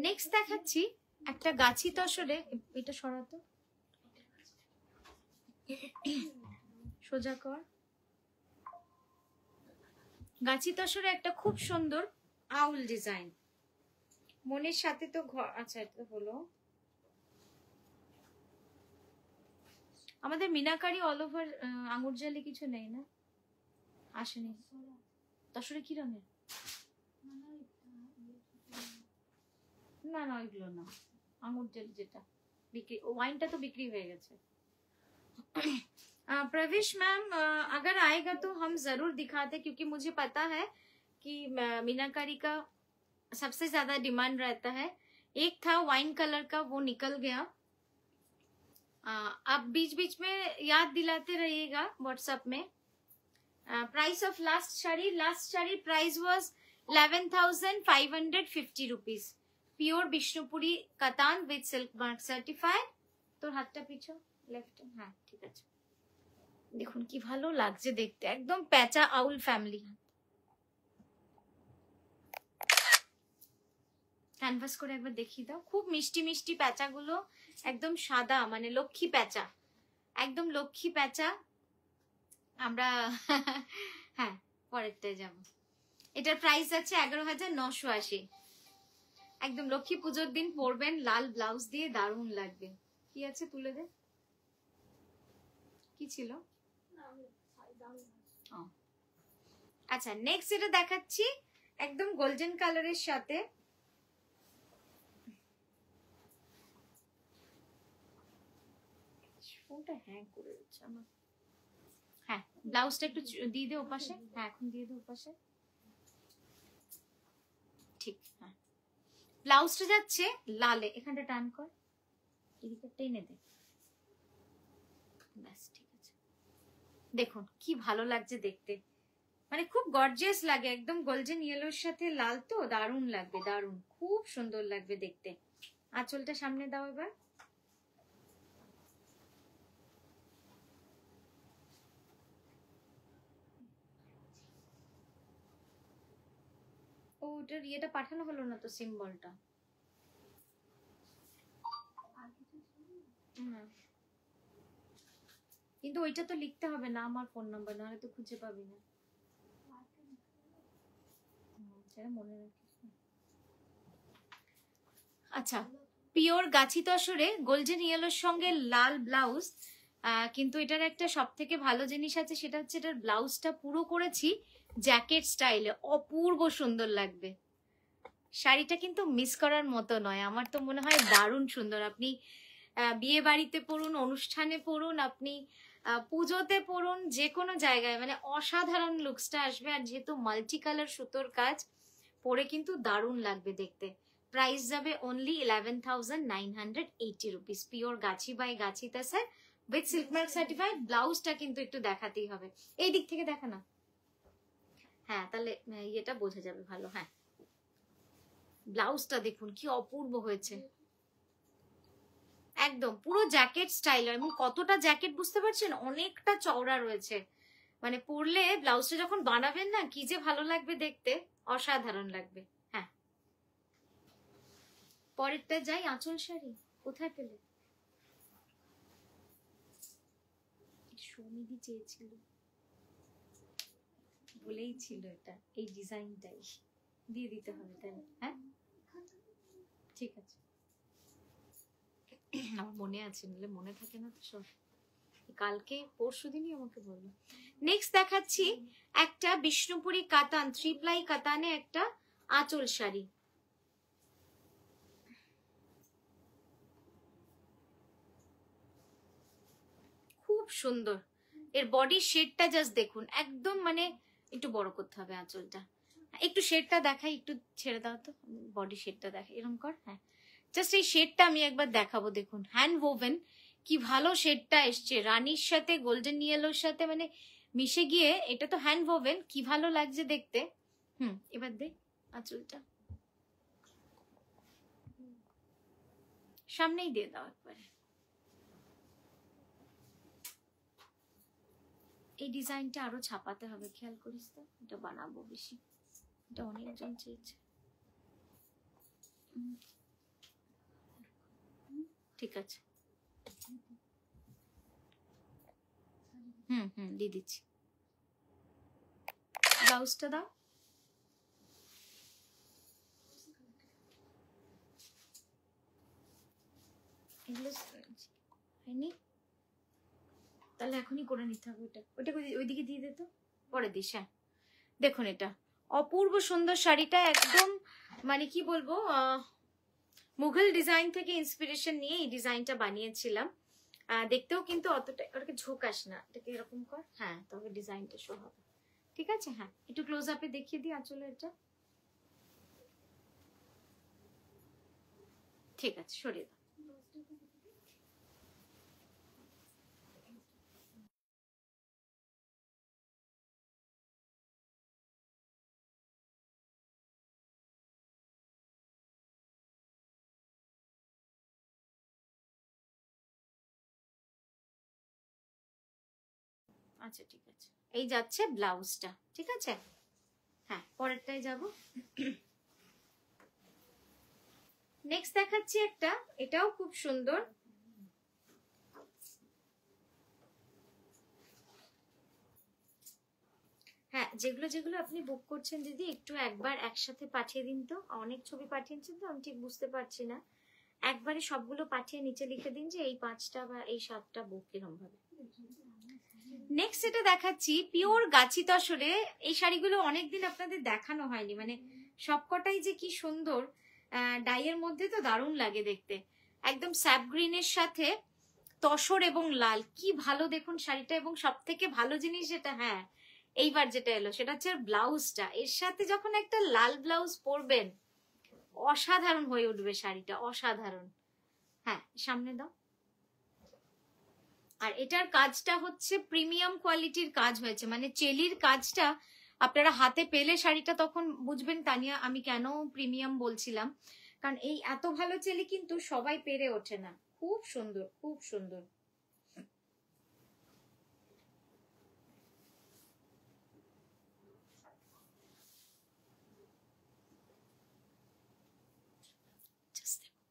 নেক্সট দেখাচ্ছি একটা গাছি তসরে, এটা সরাতো, সোজা কর। গাছি তসরে একটা খুব সুন্দর আউল ডিজাইন, মনের সাথে তো ঘর। আচ্ছা, এটা হলো আমাদের মিনাকারি অল ওভার আঙুর জালি কিছু নেই না, আসেনি। তসরে কি রঙের? না না, ওইগুলো না, আঙুর জালি যেটা বিক্রি, ওয়াইনটা তো বিক্রি হয়ে গেছে। प्रविश मैम, अगर आएगा तो हम जरूर दिखाते, क्योंकि मुझे पता है कि मीनाकारी का सबसे ज्यादा डिमांड रहता है। एक था वाइन कलर का, वो निकल गया। आप बीच बीच में याद दिलाते रहिएगा व्हाट्सएप में। Price of last sari price was 11,550 rupees. Pure Bishnupuri katan with silk mark certified. তোর হাতটা পিছো, লেফট। হ্যাঁ ঠিক আছে। দেখুন কি ভালো লাগছে দেখতে, একদম প্যাচা আউল ফ্যামিলি। ক্যানভাস করে একবার দেখিয়ে দাও। খুব মিষ্টি মিষ্টি প্যাচাগুলো, একদম সাদা, মানে লক্ষ্মী প্যাচা, একদম লক্ষ্মী প্যাচা। আমরা হ্যাঁ পরেরটায় যাব। এটার প্রাইস আছে 11,980। একদম লক্ষ্মী পুজোর দিন পরবেন, লাল ব্লাউজ দিয়ে দারুণ লাগবে। কি আছে তুলে দে, কি ছিল? আচ্ছা, নেক্সট যেটা দেখাচ্ছি একদম গোল্ডেন কালারের সাথে, ফোনটা হ্যাং করে যাচ্ছে আমার। হ্যাঁ, ব্লাউজটা একটু দিয়ে দে ওপাশে। হ্যাঁ, এখন দিয়ে দে ওপাশে, ঠিক। হ্যাঁ, ব্লাউজটা যাচ্ছে লালে, এখানটা টান কর, এদিকে টেনে দে, ব্যাস ঠিক আছে। দেখুন কি ভালো লাগছে দেখতে, মানে খুব গর্জিয়াস লাগে, একদম গোল্ডেন ইয়েলোর সাথে লাল, তো দারুণ লাগবে, দারুণ, খুব সুন্দর লাগবে দেখতে। আঁচলটা সামনে দাও এবার। ও, ওটার ইয়েটা পাঠানো হলো না তো, সিম্বলটা। কিন্তু ওইটা তো লিখতে হবে না আমার ফোন নাম্বার, নাহলে তো খুঁজে পাবি না। মনে রাখিস। আচ্ছা, পিওর গাছি তসরে গোল্ডেন ইয়েলোর সঙ্গে লাল ব্লাউজ, কিন্তু এটার একটা সব থেকে ভালো জিনিস আছে, সেটা হচ্ছে এটার ব্লাউজটা পুরো করেছি জ্যাকেট স্টাইলে, অপূর্ব সুন্দর লাগবে। শাড়িটা কিন্তু মিস করার মতো নয়, আমার তো মনে হয় দারুণ সুন্দর। আপনি বিয়ে বাড়িতে পরুন, অনুষ্ঠানে পরুন, আপনি পুজোতে পরুন, যে কোনো জায়গায় মানে অসাধারণ লুকসটা আসবে। আর যেহেতু মাল্টি কালার সুতোর কাজ, পরে কিন্তু দারুণ লাগবে দেখতে। প্রাইস যাবে only 11,980 rupees. Pure Gachhi by Gachhi তাসার with silk mark certified. ব্লাউজটা কিন্তু একটু দেখাতেই হবে, এই দিক থেকে দেখা না, হ্যাঁ তাহলে এটা বোঝা যাবে ভালো। হ্যাঁ ব্লাউজটা দেখুন কি অপূর্ব হয়েছে, একদম পুরো জ্যাকেট স্টাইল। এবং কতটা জ্যাকেট বুঝতে পারছেন, অনেকটা চওড়া রয়েছে, মানে পরলে ব্লাউজটা যখন বানাবেন না কি যে ভালো লাগবে দেখতে, অসাধারণ লাগবে। হ্যাঁ পরেরটা যাই, আঁচল শাড়ি কোথায় পেলে? সৌমিদি চেয়েছিল, বলেই ছিল এটা, এই ডিজাইনটাই দিয়ে দিতে হবে তাই না? হ্যাঁ ঠিক আছে, আমার মনে আছে, নিলে মনে থাকে না তো সব, কালকে পরশু দিনই আমাকে বললো। নেক্সট দেখাচ্ছি একটা বিষ্ণুপুরি কাতান, 3 প্লাই কাতানে একটা আঁচল শাড়ি। খুব সুন্দর, এর বডি শেডটা জাস্ট দেখুন, একদম মানে একটু বড় করতে হবে আঁচলটা, একটু শেডটা দেখাই, একটু ছেড়ে দাও তো, বডি শেডটা দেখাই, এরকম কর। হ্যাঁ জাস্ট এই শেডটা আমি একবার দেখাবো, দেখুন হ্যান্ড ওভেন, কি ভালো শেডটা এসছে, রানীর সাথে গোল্ডেন ইয়েলোর সাথে মানে মিশে গিয়ে, এটা তো হ্যান্ড ওভেন, কি ভালো লাগছে দেখতে। এবার দে আঁচলটা, সামনেই দিয়ে দাও একবারে। এই ডিজাইনটা আরো ছাপাতে হবে, খেয়াল করিস তো, এটা বানাবো বেশি, এটা অনেকজন চেয়েছে। ঠিক আছে, দিয়ে দিচ্ছি। ব্লাউজটা দাও, এগুলো হয়নি, তাহলে এখনই করে নিতে হবে। ওটা ওইদিকে দিয়ে দে তো, পরে দিস। হ্যাঁ দেখুন এটা অপূর্ব সুন্দর শাড়িটা, একদম মানে কি বলবো, মুঘল ডিজাইন থেকে ইন্সপিরেশন নিয়ে এই ডিজাইনটা বানিয়েছিলাম। দেখতেও কিন্তু অতটা, ওটাকে ঝোঁকাস না, এটাকে এরকম কর, হ্যাঁ তবে ডিজাইনটা শো হবে। ঠিক আছে, হ্যাঁ একটু ক্লোজ আপে দেখিয়ে দিই আঁচলে এটা। ঠিক আছে, সরিয়ে দাও। আচ্ছা ঠিক আছে, এই যাচ্ছে ব্লাউজটা, ঠিক আছে। হ্যাঁ পরেরটায় যাব। নেক্সট দেখাচ্ছি একটা, এটাও খুব সুন্দর, হ্যাঁ যেগুলো যেগুলো আপনি বুক করছেন দিদি একটু একবার একসাথে পাঠিয়ে দিন তো, অনেক ছবি পাঠিয়েছেন তো আমি ঠিক বুঝতে পারছি না, একবারে সবগুলো পাঠিয়ে নিচে লিখে দিন যে এই 5টা বা এই 7টা বুক এরকম ভাবে। নেক্সট এটা দেখাচ্ছি পিওর গাছি তসরে, এই শাড়িগুলো অনেকদিন আপনাদের দেখানো হয়নি, মানে সবকটাই যে কি সুন্দর, ডাইয়ের মধ্যে তো দারুণ লাগে দেখতে, একদম স্যাপ গ্রিনের সাথে তসর এবং লাল, কি ভালো দেখুন শাড়িটা। এবং সব থেকে ভালো জিনিস যেটা, হ্যাঁ এইবার যেটা এলো সেটা হচ্ছে ব্লাউজটা, এর সাথে যখন একটা লাল ব্লাউজ পরবেন অসাধারণ হয়ে উঠবে শাড়িটা, অসাধারণ। হ্যাঁ সামনে দাও। আর এটার কাজটা হচ্ছে প্রিমিয়াম কোয়ালিটির কাজ হয়েছে, মানে চেলির কাজটা আপনারা হাতে পেলে শাড়িটা তখন বুঝবেন তানিয়া আমি কেন প্রিমিয়াম বলছিলাম, কারণ এই এত ভালো চেলি কিন্তু সবাই পেরে ওঠে না। খুব সুন্দর, খুব সুন্দর।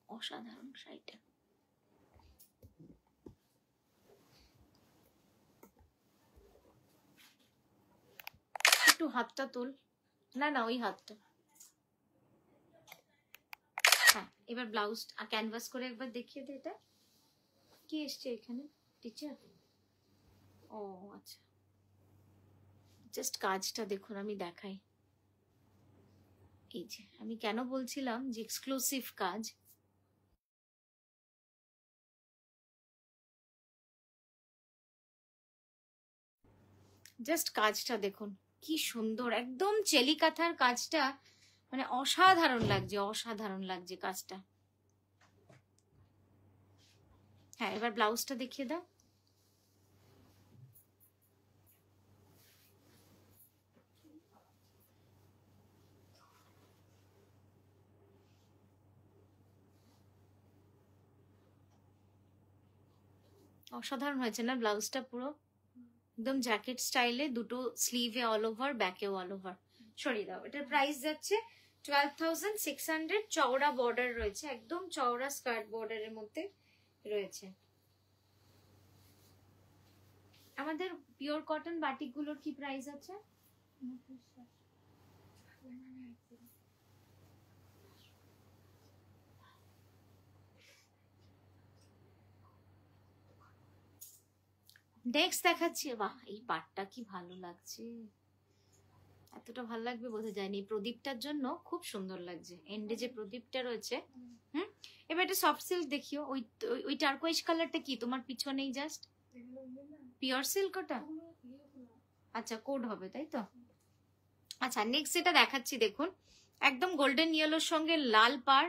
অসাধারণ শাড়িটা, একটু হাতটা তোল, না না ওই হাতটা। হ্যাঁ এবার ব্লাউজ ক্যানভাস করে একবার দেখিয়ে দে, এটা কি এসছে এখানে, টিচার? ও আচ্ছা, জাস্ট কাজটা দেখুন, আমি দেখাই, এই যে আমি কেন বলছিলাম যে এক্সক্লুসিভ কাজ, জাস্ট কাজটা দেখুন কি সুন্দর, একদম চেলি কাঁথার কাজটা মানে অসাধারণ লাগছে, অসাধারণ লাগছে কাজটা। হ্যাঁ, এবার ব্লাউজটা দেখিয়ে দাও। অসাধারণ হয়েছে না ব্লাউজটা? পুরো একদম জ্যাকেট স্টাইলে, দুটো স্লিভে অল ওভার, ব্যাকেও অল ওভার। সরিয়ে দাও। এটার প্রাইস যাচ্ছে 12,600। চওড়া বর্ডার রয়েছে, একদম চওড়া স্কার্ট বর্ডারের মধ্যে রয়েছে। আমাদের পিওর কটন বাটিক গুলোর কি প্রাইস আছে? নেক্সট দেখাচ্ছি। বাহ, এই পাটটা কি ভালো লাগছে, এতটা ভালো লাগবে বোঝা যায়নি। প্রদীপটার জন্য খুব সুন্দর লাগছে, এন্ডে যে প্রদীপটা রয়েছে। এবার একটা সফট সিল্ক দেখিও। ওই ওই টার্কোয়েজ কালারটা কি তোমার পিছনেই? জাস্ট পিওর সিল্ক ওটা? আচ্ছা, কোড হবে তাই তো। আচ্ছা, নেক্সট যেটা দেখাচ্ছি দেখুন, একদম গোল্ডেন ইয়েলোর সঙ্গে লাল পাড়,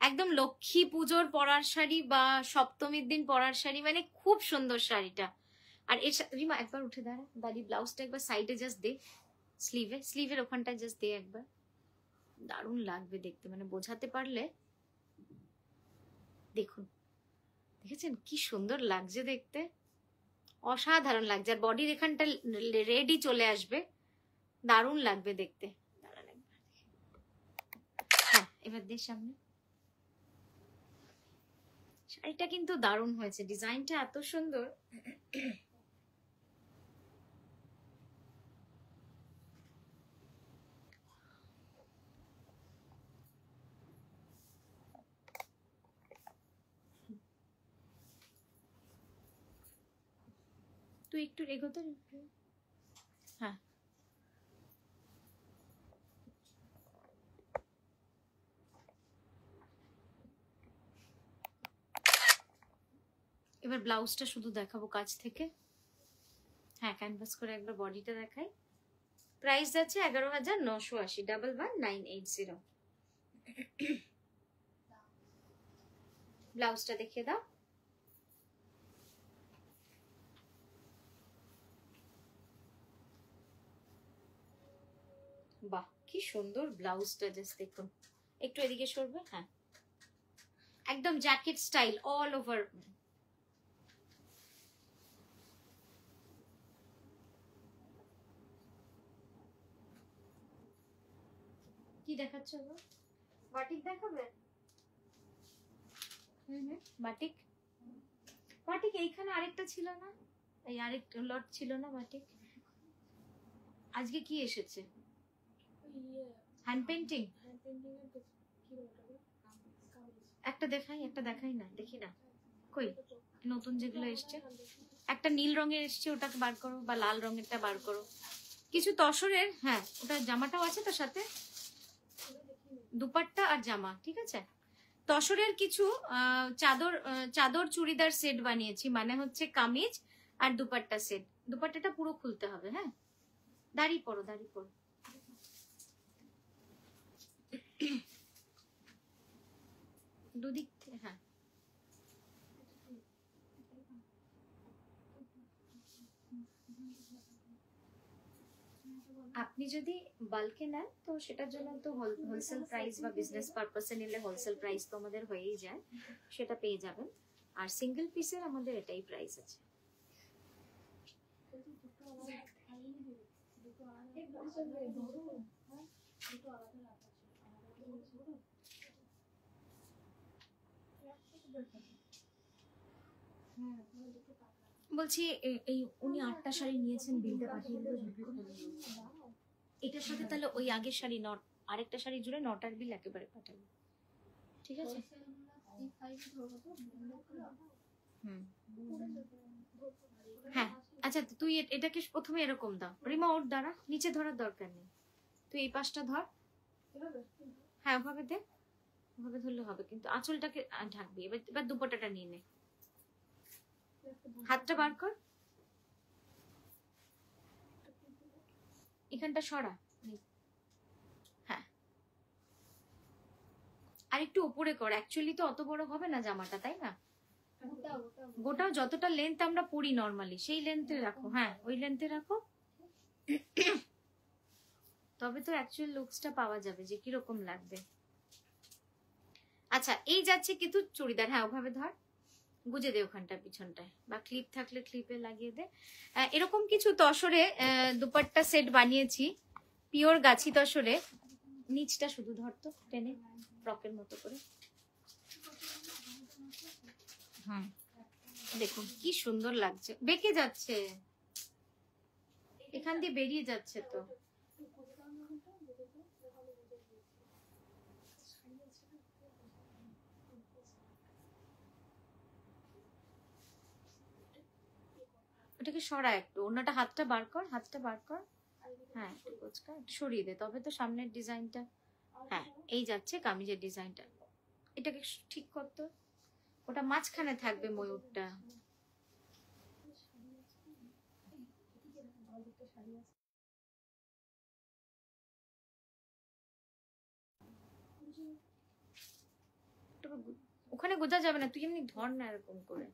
একদম লক্ষ্মী পুজোর পরার শাড়ি বা সপ্তমীর দিন পরার শাড়ি, মানে খুব সুন্দর শাড়িটা। আর এর রিমা একবার উঠে দাঁড়িয়ে ব্লাউজটা একবার সাইডে জাস্ট দে, স্লিভের ওখানটায় জাস্ট দে একবার। দারুণ লাগবে দেখতে, মানে বোঝাতে পারলে। দেখুন, দেখেছেন কি সুন্দর লাগছে দেখতে, অসাধারণ লাগছে। আর বডির এখানটা রেডি চলে আসবে, দারুণ লাগবে দেখতে। হ্যাঁ, এবার দে সামনে। শাড়িটা কিন্তু দারুণ হয়েছে, ডিজাইনটা এত সুন্দর। তুই একটু এগোতে। হ্যাঁ, এবার ব্লাউজটা শুধু দেখাবো কাছ থেকে। হ্যাঁ, ক্যানভাস করে একবার বডিটা দেখাই। প্রাইস যাচ্ছে 11,980, 11,980। ব্লাউজটা দেখিয়ে দাও। বাহ, কি সুন্দর ব্লাউজটা, জাস্ট দেখুন। একটু এদিকে সরবে। হ্যাঁ, একদম জ্যাকেট স্টাইল অল ওভার। কি দেখাচ্ছ? বাটিক দেখাবে? বাটিক, বাটিক এইখানে আরেকটা ছিল না? এই আরেকটা লট ছিল না বাটিক? আজকে কি এসেছে? Hand painting. একটা দেখাই, একটা দেখাই না, দেখি না। কই নতুন যেগুলো এসছে? একটা নীল রঙের এসছে, ওটাকে বার করো, বা লাল রঙেরটা বার করো। কিছু তসরের, হ্যাঁ ওটা জামাটাও আছে তো সাথে, দুপাট্টা আর জামা, ঠিক আছে। তসরের কিছু চাদর, চাদর চুড়িদার সেট বানিয়েছি, মানে হচ্ছে কামিজ আর দুপাট্টা সেট। দুপাট্টাটা পুরো খুলতে হবে। হ্যাঁ, দাঁড়িয়ে পড়ো, দাঁড়িয়ে পড়ো। দুদিক থেকে। হ্যাঁ, আপনি যদি বাল্কে নেন তো সেটার জন্য তো হোলসেল প্রাইস বা বিজনেস পারপাসে নিলে হোলসেল প্রাইস তো আমাদের হয়েই যায়, সেটা পেয়ে যাবেন। আর সিঙ্গেল পিসের আমাদের এটাই প্রাইস আছে। বলছি এই উনি 8টা শাড়ি নিয়েছেন, বিলটা পাঠিয়ে দেবেন। এটার সাথে তাহলে ওই আগের শাড়ি আরেকটা শাড়ি জুড়ে 9টার বিল একেবারে পাঠাবো, ঠিক আছে? হ্যাঁ, আচ্ছা তুই এটাকে প্রথমে এরকম দাও। রিমা ওর দ্বারা নিচে ধরার দরকার নেই, তুই এই পাশটা ধর। হ্যাঁ, ওভাবে দে, ওভাবে ধরলে হবে, কিন্তু আঁচলটাকে ঢাকবি। এবার এবার দুপাট্টাটা নিয়ে নে, হাতটা বার কর, এখানটা সরা। হ্যাঁ, আর একটু উপরে কর, অ্যাকচুয়ালি তো অত বড় হবে না জামাটা, তাই না? গোটাও যতটা লেন্থ আমরা পরি নরমালি সেই লেন্থে রাখো, হ্যাঁ ওই লেন্থে রাখো, তবে তো অ্যাকচুয়াল লুকসটা পাওয়া যাবে যে কিরকম লাগবে। আচ্ছা এই যাচ্ছে কিন্তু চুড়িদার, হ্যাঁ ওভাবে ধর, গুজে দে ওখানটা পিছনটায়, বা ক্লিপ থাকলে ক্লিপে লাগিয়ে দে। এরকম কিছু তসরে দুপাট্টা সেট বানিয়েছি, পিওর গাছি তসরে। নিচটা শুধু ধরতো টেনে ফ্রকের মতো করে। হুম দেখুন কি সুন্দর লাগছে, বেঁকে যাচ্ছে, এখান দিয়ে বেরিয়ে যাচ্ছে তো। ওটাকে সরা একটু, অন্যটা হাতটা বার কর, হাতটা বার কর, হ্যাঁ একটু কোচকা, একটু সরিয়ে দে, তবে তো সামনের ডিজাইনটা, হ্যাঁ এই যাচ্ছে কামিজের ডিজাইনটা, এটাকে ঠিক করতো, ওটা মাঝখানে থাকবে ময়ূরটা। ওখানে গোজা যাবে না, তুই এমনি ধর না এরকম করে,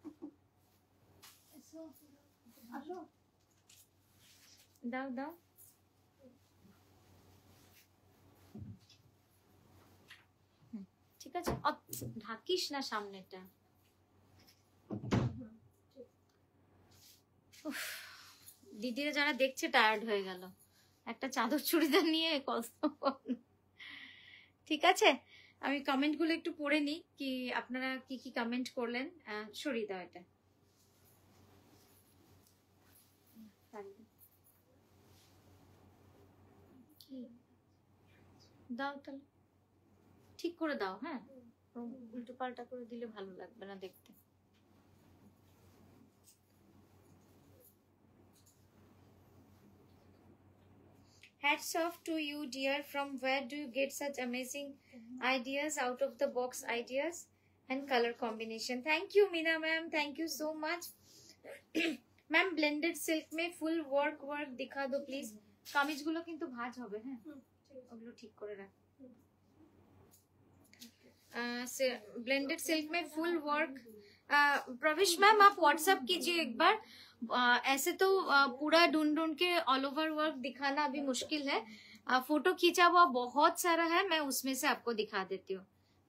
দাও দাও, ঠিক আছে, ঢাকিস না সামনেটা। দিদিরা যারা দেখছে টায়ার্ড হয়ে গেল, একটা চাদর চুড়িদার নিয়ে কষ্ট। ঠিক আছে, আমি কমেন্ট গুলো একটু পড়ে নি, কি আপনারা কি কি কমেন্ট করলেন। সরিয়ে দাও এটা, দাও তাহলে ঠিক করে দাও, হ্যাঁ উল্টো পাল্টা করে দিলে ভালো লাগবে না দেখতে। Hats off to you dear, from where do you get such amazing ideas, out of the box ideas and color combination? Thank you Meena ma'am, thank you so much. Ma'am blended silk में full work दिखा दो please। Kameez গুলো কিন্তু ভাঁজ হবে, হ্যাঁ ওগুলো ঠিক করে রাখ। ब्लेंडेड सिल्क में फुल वर्क, प्रवेश मैम आप व्हाट्सएप कीजिए एक बार। ऐसे तो पूरा ढूंढ के ऑल ओवर वर्क दिखाना अभी मुश्किल है, फोटो खींचा हुआ बहुत सारा है, मैं उसमें से आपको दिखा देती हूँ,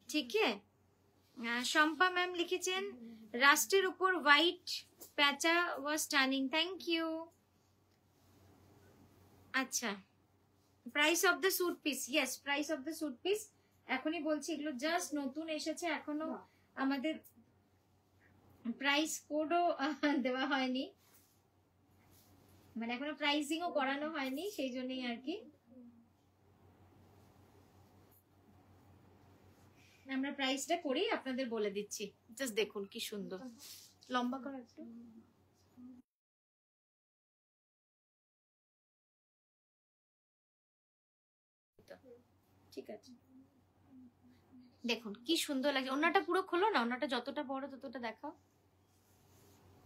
ठीक है। शम्पा मैम लिखेছেন রাস্টের উপর white patch was stunning, thank you. আচ্ছা price of the suit piece, yes price of the suit piece এখনই বলছি, এগুলো জাস্ট নতুন এসেছে, এখনো আমাদের প্রাইস কোডও দেওয়া হয়নি, মানে এখনো প্রাইসিংও করানো হয়নি, সেই জন্যই আর কি আমরা প্রাইসটা করি আপনাদের বলে দিচ্ছি। জাস্ট দেখুন কি সুন্দর, লম্বা করে একটু, ঠিক আছে দেখুন কি সুন্দর লাগে। ওনাটা পুরো খোলো না, ওনাটা যতটা বড় ততটা দেখাও,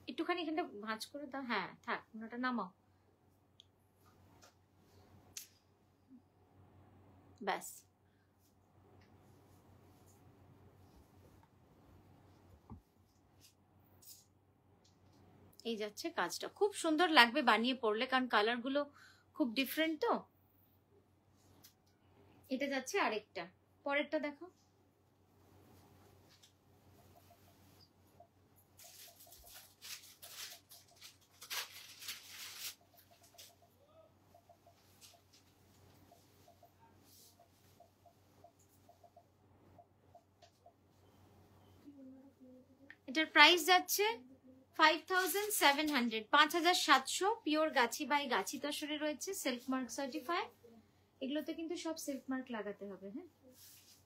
একটুখানি এখানটা ভাঁজ করে দাও, হ্যাঁ থাক, ওনাটা নামাও, ব্যাস। এই যাচ্ছে কাজটা, খুব সুন্দর লাগবে বানিয়ে পড়লে, কারণ কালার গুলো খুব ডিফারেন্ট তো। এটা যাচ্ছে আরেকটা, পরেরটা দেখো, এটার প্রাইস যাচ্ছে 5700, 5700, পিওর গাছি বাই গাছি তসরে রয়েছে, সিল্ক মার্ক সার্টিফাইড। এগুলোতে কিন্তু সব সিল্ক মার্ক লাগাতে হবে, হ্যাঁ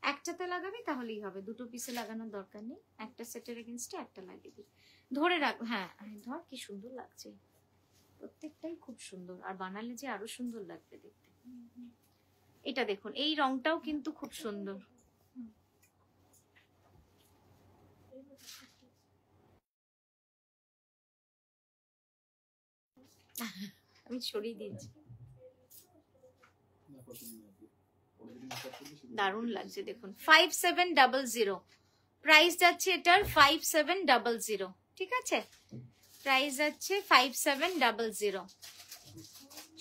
একটাতে লাগাবি তাহলেই হবে, দুটো পিসে লাগানোর দরকার নেই, একটা সেটের এগেইনস্টে একটা লাগিয়ে দিবি, ধরে রাখ, হ্যাঁ ধর কি সুন্দর লাগছে, প্রত্যেকটাই খুব সুন্দর, আর বানালে যে আরো সুন্দর লাগবে দেখতে। এটা দেখুন এই রংটাও কিন্তু খুব সুন্দর, আমি সরিয়ে দিয়েছি। দারুণ লাগছে দেখুন, 5700 প্রাইস যাচ্ছে এটার, 5700। ঠিক আছে, প্রাইস যাচ্ছে 5700।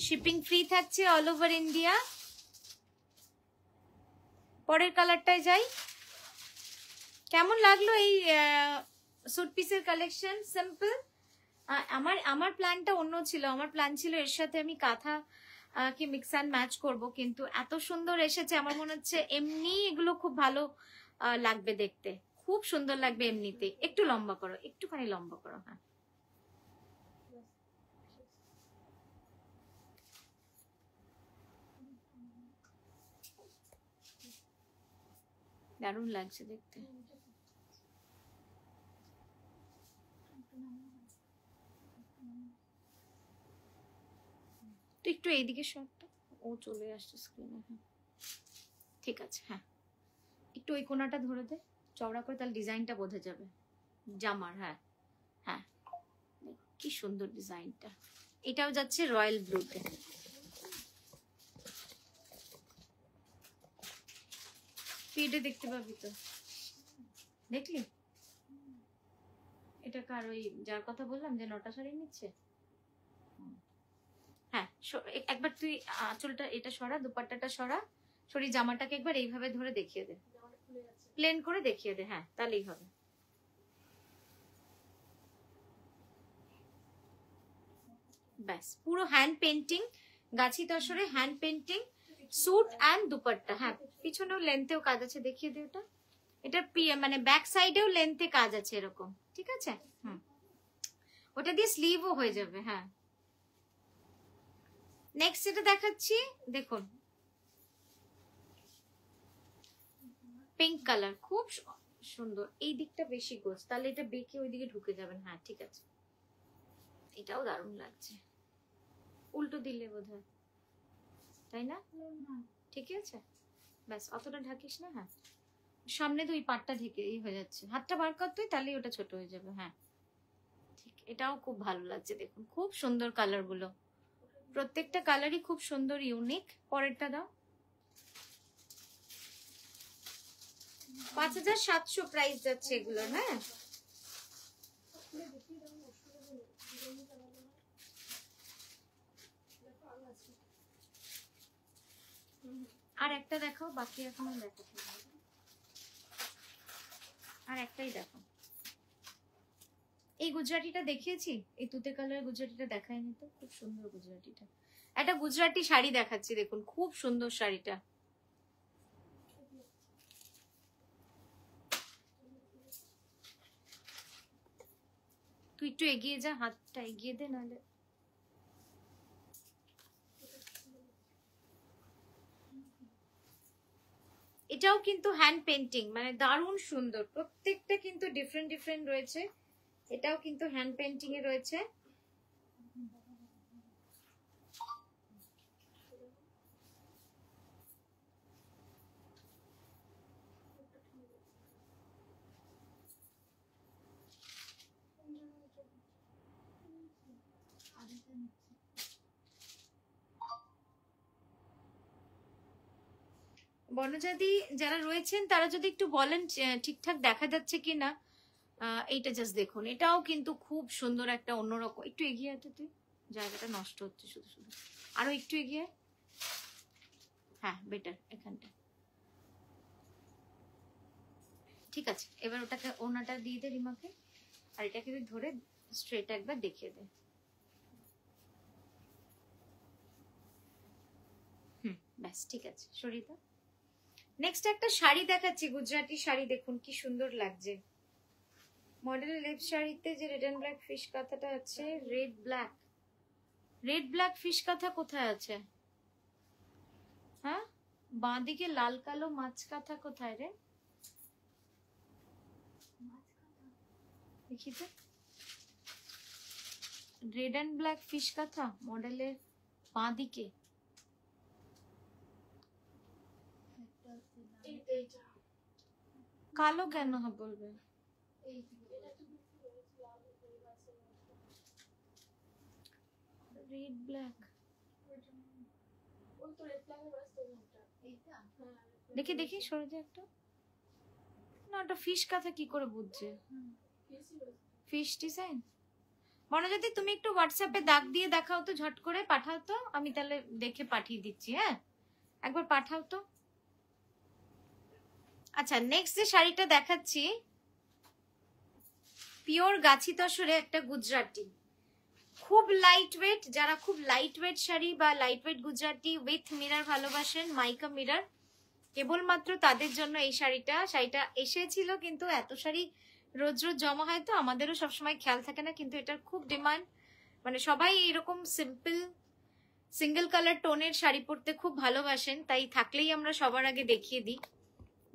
শিপিং ফ্রি থাকছে অল ওভার ইন্ডিয়া। পরের কালারটায় যাই। কেমন লাগলো এই স্যুট পিসের কালেকশন? সিম্পল। আমার প্ল্যানটা অন্য ছিল, আমার প্ল্যান ছিল এর সাথে আমি কাঁথা কি মিক্স অ্যান্ড ম্যাচ করব, কিন্তু এত সুন্দর এসেছে আমার মনে হচ্ছে এমনি এগুলো খুব ভালো লাগবে দেখতে, খুব সুন্দর লাগবে এমনিতে। একটু লম্বা করো, একটুখানি লম্বা করো। হ্যাঁ, দারুণ লাগছে দেখতে। তো একটু এইদিকে শর্টটা, ও চলে আসছে স্ক্রিনে। হ্যাঁ ঠিক আছে। হ্যাঁ, একটু ওই কোনাটা ধরে দে চওড়া করে, তাহলে ডিজাইনটা বোঝা যাবে জামার। হ্যাঁ হ্যাঁ, কি সুন্দর ডিজাইনটা। এটাও যাচ্ছে রয়্যাল ব্লুতে। ফিডে দেখতে পাবি তো, দেখলি? এটা কার, ওই যার কথা বললাম যে 9টা শাড়ি নিচ্ছে। হ্যাঁ, একবার তুই আঁচলটা এটা সরা, দুপাট্টাটা সরা, সরি জামাটাকে একবার এইভাবে ধরে দেখিয়ে দে, প্লেন করে দেখিয়ে দে। হ্যাঁ, তাহলেই হবে। ব্যাস, পুরো হ্যান্ড পেন্টিং, গাছি তসরে hand painting, suit and dupatta. হ্যাঁ, পিছনেও লেন্থেও কাজ আছে, দেখিয়ে দে ওটা। এটা মানে ব্যাক সাইডেও লেন্থে কাজ আছে এরকম। ঠিক আছে, হুম, ওটা দিয়ে স্লিভও হয়ে যাবে। হ্যাঁ, নেক্সট এটা দেখাচ্ছি, দেখুন পিঙ্ক কালার, খুব সুন্দর। এই দিকটা বেশি গোছ, তাহলে এটা বেঁকে ওই দিকে ঢুকে যাবেন। হ্যাঁ ঠিক আছে, এটাও দারুণ লাগছে। উল্টো দিলে বোধহয়, তাই না? ঠিক আছে, ব্যাস অতটা ঢাকিস না। হ্যাঁ, সামনে তো ওই পাটটা ঢেকে হয়ে যাচ্ছে, হাতটা বার কর তুই, তাহলেই ওটা ছোট হয়ে যাবে। হ্যাঁ ঠিক, এটাও খুব ভালো লাগছে দেখুন, খুব সুন্দর কালার গুলো, প্রত্যেকটা কালারই খুব সুন্দর, ইউনিক। পরেরটা দাও। 5700 প্রাইস যাচ্ছে এগুলোর। হ্যাঁ, আর একটা দেখাও, বাকি এখনো দেখাতে হবে, আর একটাই দেখো। এই গুজরাটিটা দেখিয়েছি, এই তুতে কালারের গুজরাটিটা দেখায়নি তো, খুব সুন্দর গুজরাটিটা। একটা গুজরাটি শাড়ি দেখাচ্ছি দেখুন, খুব সুন্দর শাড়িটা। তুই একটু এগিয়ে যা, হাতটা এগিয়ে দে, নাহলে এটাও কিন্তু হ্যান্ড পেন্টিং, মানে দারুণ সুন্দর, প্রত্যেকটা কিন্তু ডিফারেন্ট ডিফারেন্ট রয়েছে। এটাও কিন্তু হ্যান্ড পেন্টিং এ রয়েছে। বনজাদি যারা রয়েছেন তারা যদি একটু বলেন ঠিকঠাক দেখা যাচ্ছে কিনা। এইটা জাস্ট দেখুন, এটাও কিন্তু খুব সুন্দর একটা অন্যরকম। একটু এগিয়ে আছে তুই, জায়গাটা নষ্ট হচ্ছে শুধু শুধু, আরো একটু এগিয়ে। হ্যাঁ বেটার, এখানটা ঠিক আছে। এবার ওটাকে ওনাটা দিয়ে দে রিমাকে, আর এটাকে ধরে স্ট্রেট একবার দেখিয়ে দে। হুম, ব্যাস ঠিক আছে, সরিতা। নেক্সট একটা শাড়ি দেখাচ্ছি, গুজরাটি শাড়ি, দেখুন কি সুন্দর লাগছে। মডেল লেপ শাড়িতে যে রেড এন্ড ব্ল্যাক ফিশ কাঁথাটা আছে, রেড ব্ল্যাক ফিশ কাঁথা কোথায় আছে? হ্যাঁ, বাঁদিকে লাল কালো মাছ কাঁথা কোথায় রে? দেখি তো, রেড এন্ড ব্ল্যাক ফিশ কাঁথা মডেলের বাঁদিকে। কালো কেন বলবে? রেড ব্ল্যাক, দেখি দেখি সরে একটা, না ওটা ফিশ কাঁথা কি করে বুঝছে? Fish design. মনোজ্যোতি তুমি একটু হোয়াটসঅ্যাপে দাগ দিয়ে দেখাও তো, ঝট করে পাঠাও তো, আমি তাহলে দেখে পাঠিয়ে দিচ্ছি। হ্যাঁ একবার পাঠাও তো। আচ্ছা নেক্সট যে শাড়িটা দেখাচ্ছি, পিওর গাছি তসরে একটা গুজরাটি, খুব লাইট ওয়েট। যারা খুব লাইট ওয়েট শাড়ি বা light weight Gujarati with mirror ভালোবাসেন, মাইকা মিরর, কেবলমাত্র তাদের জন্য এই শাড়িটা। শাড়িটা এসেছিল কিন্তু এত শাড়ি রোজ রোজ জমা হয় তো আমাদেরও সবসময় খেয়াল থাকে না, কিন্তু এটার খুব ডিমান্ড। মানে সবাই এরকম সিম্পল সিঙ্গেল কালার টোনের শাড়ি পরতে খুব ভালোবাসেন, তাই থাকলেই আমরা সবার আগে দেখিয়ে দিই।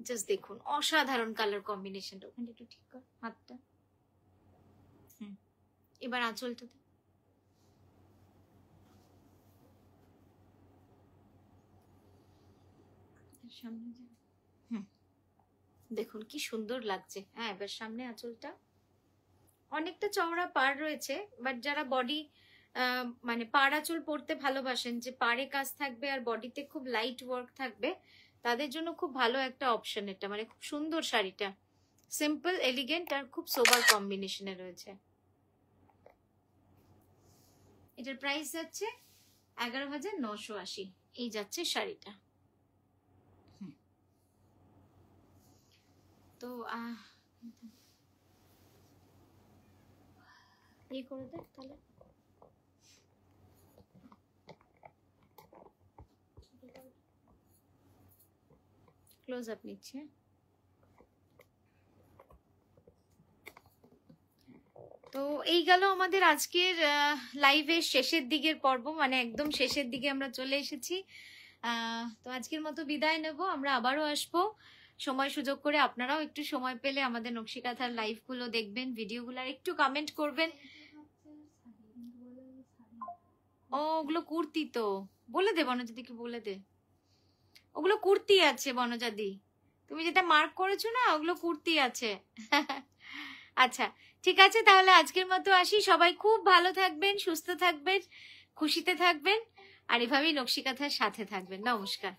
জাস্ট দেখুন অসাধারণ কালার কম্বিনেশনটা। ওখানে একটু ঠিক কর হাতটা। এবার আঁচলটা সামনে যা। দেখুন কি সুন্দর লাগছে। হ্যাঁ এবার সামনে আঁচলটা অনেকটা চওড়া পাড় রয়েছে, বাট যারা বডি মানে পাড় আঁচল পরতে ভালোবাসেন, যে পাড়ে কাজ থাকবে আর বডিতে খুব লাইট ওয়ার্ক থাকবে, তাদের জন্য খুব ভালো একটা অপশন এটা। মানে খুব সুন্দর শাড়িটা, সিম্পল এলিগেন্ট আর খুব সোবার কম্বিনেশনে রয়েছে। এটার প্রাইস যাচ্ছে 11,980। এই যাচ্ছে শাড়িটা। তো এই করে দেখ তাহলে। ক্লোজ আপ নিচ্ছে। তো এই গেল আমাদের আজকের লাইভের শেষের দিকের পর্ব, মানে একদম শেষের দিকে আমরা চলে এসেছি। তো আজকের মতো বিদায় নেব, আমরা আবারও আসবো সময় সুযোগ করে। আপনারাও একটু সময় পেলে আমাদের নকশি কাঁথার লাইভ গুলো দেখবেন, ভিডিওগুলো আর একটু কমেন্ট করবেন। ও ওগুলো কুর্তি, তো বলে দে বনজাদিকে, বলে দে ওগুলো কুর্তি আছে বনজাদি, তুমি যেটা মার্ক করেছো না ওগুলো কুর্তি আছে। আচ্ছা ঠিক আছে, তাহলে আজকের মতো আসি। সবাই খুব ভালো থাকবেন, সুস্থ থাকবেন, খুশিতে থাকবেন, আর এভাবেই নকশি কাঁথার সাথে থাকবেন। নমস্কার।